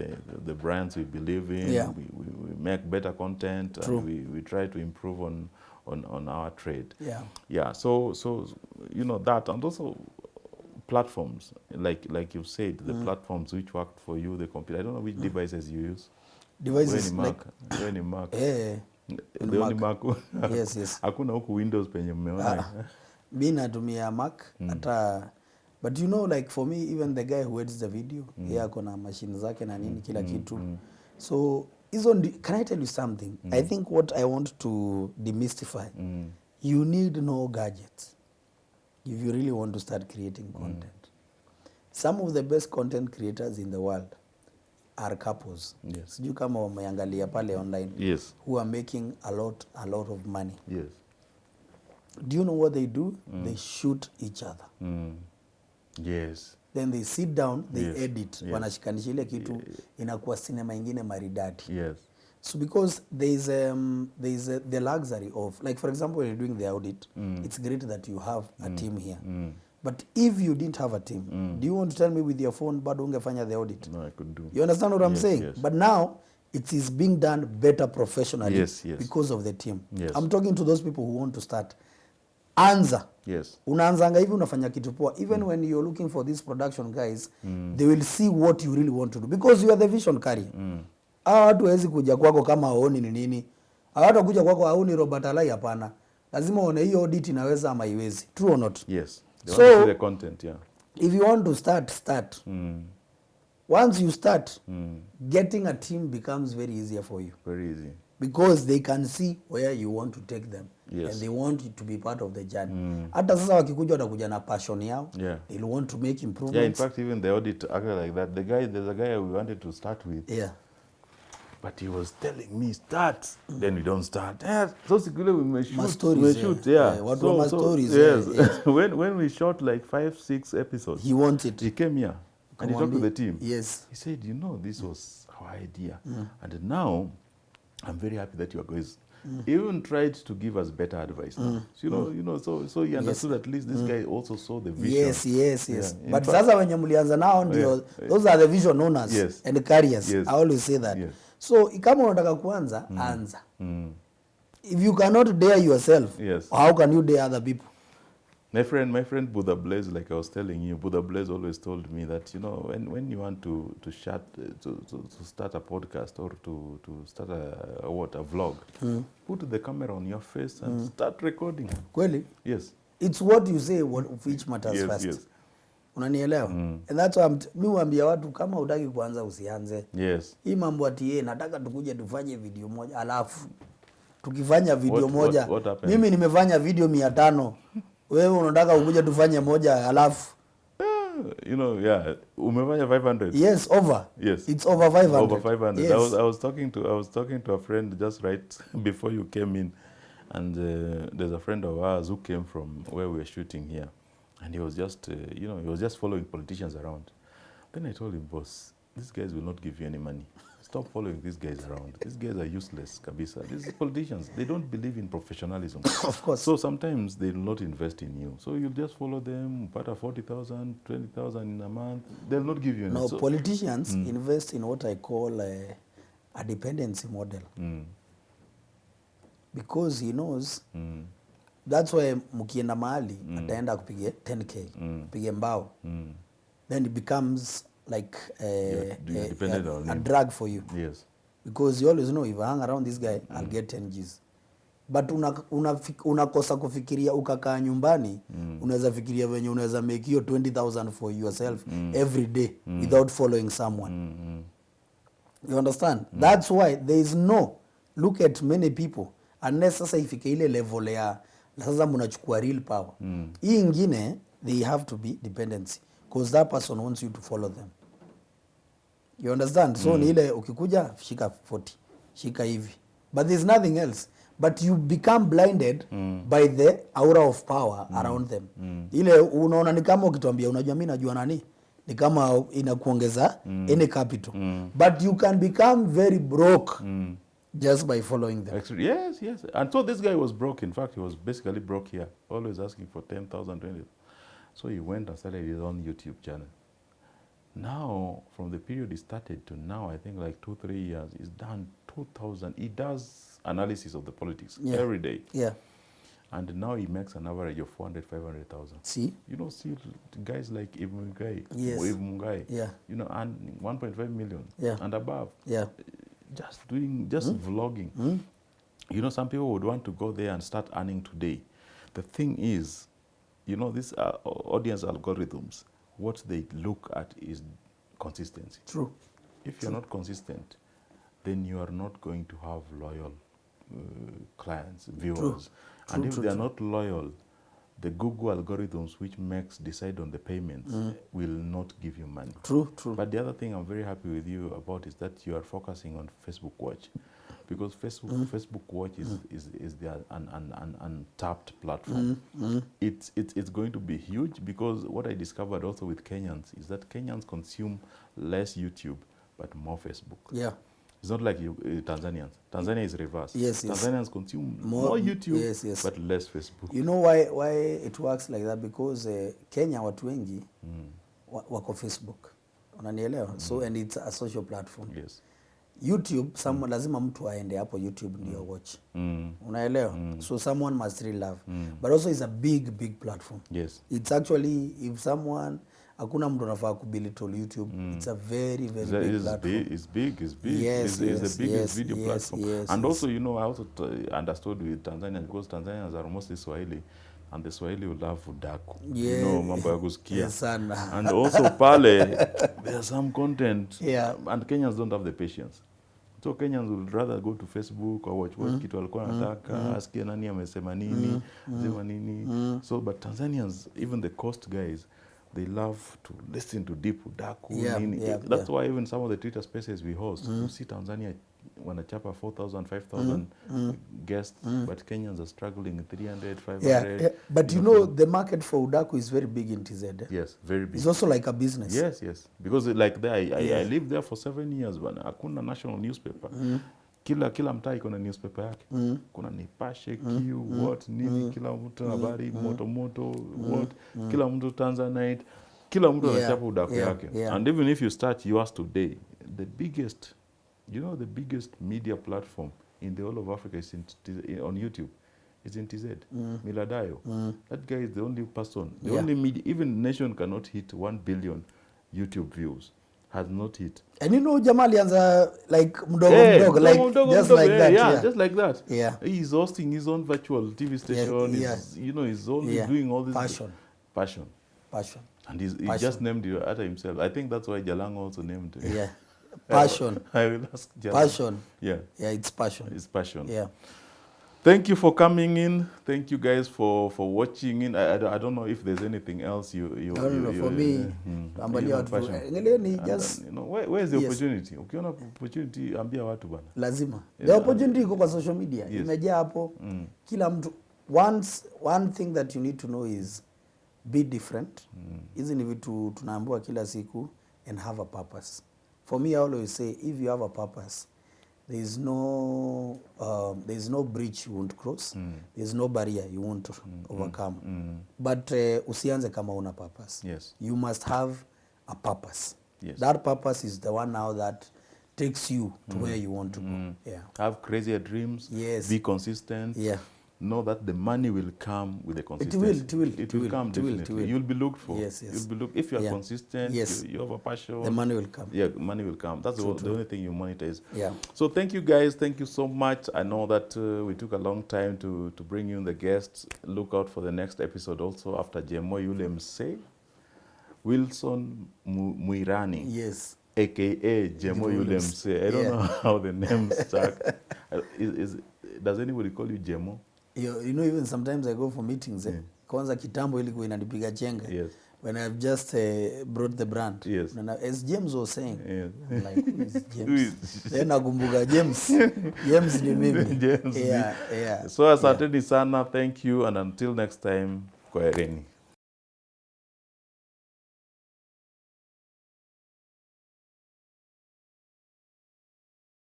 the brands we believe in. Yeah. We make better content. True. And we try to improve on our trade. Yeah. Yeah. So that, and also platforms like you said, the platforms which worked for you, the computer. I don't know which devices you use. Devices Wewe ni Mac. the only Mac. Yes. Hakuna huku Windows penye mmeona. Mimi natumia Mac hata, but like for me, even the guy who edits the video, yeye ako na machine zake na nini kila kitu. So can I tell you something? I think what I want to demystify, you need no gadgets if you really want to start creating content. Some of the best content creators in the world are couples. Yes. Sijui kama wameangalia pale online. Yes. Who are making a lot of money. Yes. Do you know what they do? They shoot each other. Yes. Then they sit down, they Yes. edit. Yes. Wanashikanisha ile kitu inakuwa cinema ingine maridadi. Yes. So because there's the luxury of, like for example, when you're doing the audit, it's great that you have a team here. But if you didn't have a team, do you want to tell me with your phone bado ungefanya the audit? No, I could do. You understand what I'm saying? Yes. But now it is being done better professionally Yes. because of the team. Yes. I'm talking to those people who want to start. Anza. Yes. Unaanzanga hivi unafanya kitu poa. Even when you're looking for these production guys, they will see what you really want to do because you are the vision carrier. Hawa watu hawezi kuja kwako kama haoni ni nini. Hawata kuja kwako haoni Robert Alai, hapana. Lazima uone hiyo audit inaweza ama haiwezi. True or not? Yes. They So, want to see the content, yeah. If you want to start. Once you start, getting a team becomes very easier for you. Very easy. Because they can see where you want to take them. Yes. And they want you to be part of the journey. Hata sasa wakikuja watakuja na passion yao. Yeah. They'll want to make improvements. Yeah, in fact, even the audit acted like that. There's a guy we wanted to start with. Yeah. But he was telling me, start. Then we don't start. Yeah, so sikule we may shoot. Stories, we shoot, yeah. What were my stories? Yes. Yes. when we shot like 5-6 episodes, He wanted. he came here and he talked to the team. Yes. He said, this was our idea. And now, I'm very happy that you are going. He even tried to give us better advice. So, so he understood at least this guy also saw the vision. Yes. Yeah. But sasa wenye mlianza nao ndio, those are the vision owners and the carriers. Yes. I always say that. Yes. So kama unataka kuanza, anza. If you cannot dare yourself, how can you dare other people? My friend Buddha Blaze, like I was telling you, Buddha Blaze always told me that when you want to start a podcast or to start a vlog, put the camera on your face and start recording. Kweli? Yes. It's what you say which matters first. Yes. Unanielewa? And that's why mi huambia watu kama hutaki kuanza usianze. Yes. Hii mambo ati nataka tukuje tufanye video moja alafu tukifanya video moja what mimi nimefanya video 500 wewe unataka ukuje tufanye moja alafu umefanya 500. Yes, over. Yes. It's over 500. Over 500. Yes. I was talking to a friend just right before you came in, and there's a friend of ours who came from where we were shooting here, and he was just he was just following politicians around. Then I told him, boss, these guys will not give you any money. Stop following these guys around. These guys are useless, kabisa. These politicians, they don't believe in professionalism. Of course. So sometimes they will not invest in you. So you'll just follow them, put 40,000, 20,000 in a month. They'll not give you any. No, politicians invest in what I call a dependency model. Because he knows that's why mkienda mahali ataenda kupigia 10k, kupigia mbao. Then it becomes like a drag for you. Yes. Because you always know if I hang around this guy, I'll get 10 Gs. But unakosa kufikiria ukakaa nyumbani, unaweza fikiria venye unaweza make hiyo 20,000 for yourself every day without following someone. You understand? That's why there is no look at many people unless sasa ifike ile level ya sasa mnachukua real power. Hii ingine they have to be dependency because that person wants you to follow them. You understand? So ni ile ukikuja shika 40, shika hivi. But there's nothing else. But you become blinded by the aura of power around them. Ile unaona ni kama ukituambia unajua mimi najua nani? Ni kama inakuongeza any capital. But you can become very broke just by following them. Actually, yes. And so this guy was broke. In fact, he was basically broke here. Always asking for 10,000, 20,000. So he went and started his own YouTube channel. Now, from the period he started to now, I think like 2-3 years, he's done 2,000. He does analysis of the politics every day. Yeah. And now he makes an average of 400,000-500,000. See? See guys like Mungai, Yeah. earning 1.5 million and above. Yeah. Just vlogging. Some people would want to go there and start earning today. The thing is, these audience algorithms, what they look at is consistency. True. If you're not consistent, then you are not going to have loyal clients, viewers. And if they are not loyal, the Google algorithms which decide on the payments will not give you money. True. But the other thing I'm very happy with you about is that you are focusing on Facebook Watch. Because Facebook Watch is an untapped platform. It's going to be huge because what I discovered also with Kenyans is that Kenyans consume less YouTube but more Facebook. Yeah. It's not like Tanzanians. Tanzania is reverse. Yes. Tanzanians consume more YouTube, but less Facebook. You know why it works like that? Because Kenya watu wengi wako Facebook. Unanielewa? So and it's a social platform. Yes. YouTube, lazima mtu aende hapo YouTube ndio watch. Unaelewa? So someone must really love. But also it's a big platform. Yes. It's actually, if someone, hakuna mtu anafaa kubelittle YouTube. It's a very big platform. It's big. Yes, it's the biggest video platform. And also, you know, I also understood with Tanzania, because Tanzanians are mostly Swahili. And the Swahili will love udaku. Yeah. You know, mambo ya kusikia. Yes, and also pale, there's some content. Yeah. And Kenyans don't have the patience. So Kenyans would rather go to Facebook or watch kitu alikuwa anataka, asikie nani amesema nini, sema nini. So, but Tanzanians, even the coast guys, they love to listen to deep udaku. That's why even some of the Twitter spaces we host, you see Tanzania wanachapa 4,000, 5,000 guests, but Kenyans are struggling 300, 500. Yeah. But you know, the market for udaku is very big in TZ. Yes, very big. It's also like a business. Yes. Because like there, I lived there for 7 years, bana. Hakuna national newspaper. Kila mtaa iko na newspaper yake. Kuna Nipashe, Q, what, nini, kila mtu habari, moto, what, kila mtu Tanzanite, kila mtu anachapa udaku yake. And even if you start yours today, the biggest media platform in the whole of Africa is on YouTube. It's in TZ. Miladayo. That guy is the only person. The only media, even nation cannot hit 1 billion YouTube views. Has not hit. And you know, Jamal anza like mdogo, just like that. Yeah, just like that. Yeah. He's hosting his own virtual TV station. He's only doing all this. Passion. And he just named it after himself. I think that's why Jalang also named it. Yeah. Passion. I will ask Jalang. Passion. Yeah, it's passion. It's passion. Yeah. Thank you for coming in. Thank you guys for watching in. I don't know if there's anything else you No, for me, just you know, where is the opportunity? Ukiona opportunity ambia watu bana. Lazima. The opportunity iko kwa social media. Imejaa hapo. Kila mtu one thing that you need to know is be different. Hizi ni vitu tunaambiwa kila siku, and have a purpose. For me, I always say, if you have a purpose, there is no bridge you won't cross. There is no barrier you won't overcome. But usianze kama una purpose. Yes. You must have a purpose. Yes. That purpose is the one now that takes you to where you want to go. Yeah. Have crazier dreams. Yes. Be consistent. Yeah. Know that the money will come with the consistency. It will come definitely. You'll be looked for. Yes. You'll be looked. If you are consistent, you have a passion. The money will come. Yeah, money will come. That's the only thing you monitor is. Yeah. So thank you guys. Thank you so much. I know that we took a long time to bring you the guests. Look out for the next episode also after Jaymo Ule Msee, Wilson Muirani. Yes. AKA Jaymo Ule Msee. I don't know how the name stuck. Does anybody call you Jaymo? You know, even sometimes I go for meetings. Kwanza kitambo ilikuwa inanipiga chenga. Yes. When I've just brought the brand. Yes. And as James was saying, I'm like, who is James? Who is- Then nakumbuka James. James ni mimi. James. Yeah. So asanteni sana. Thank you, and until next time, kwaherini.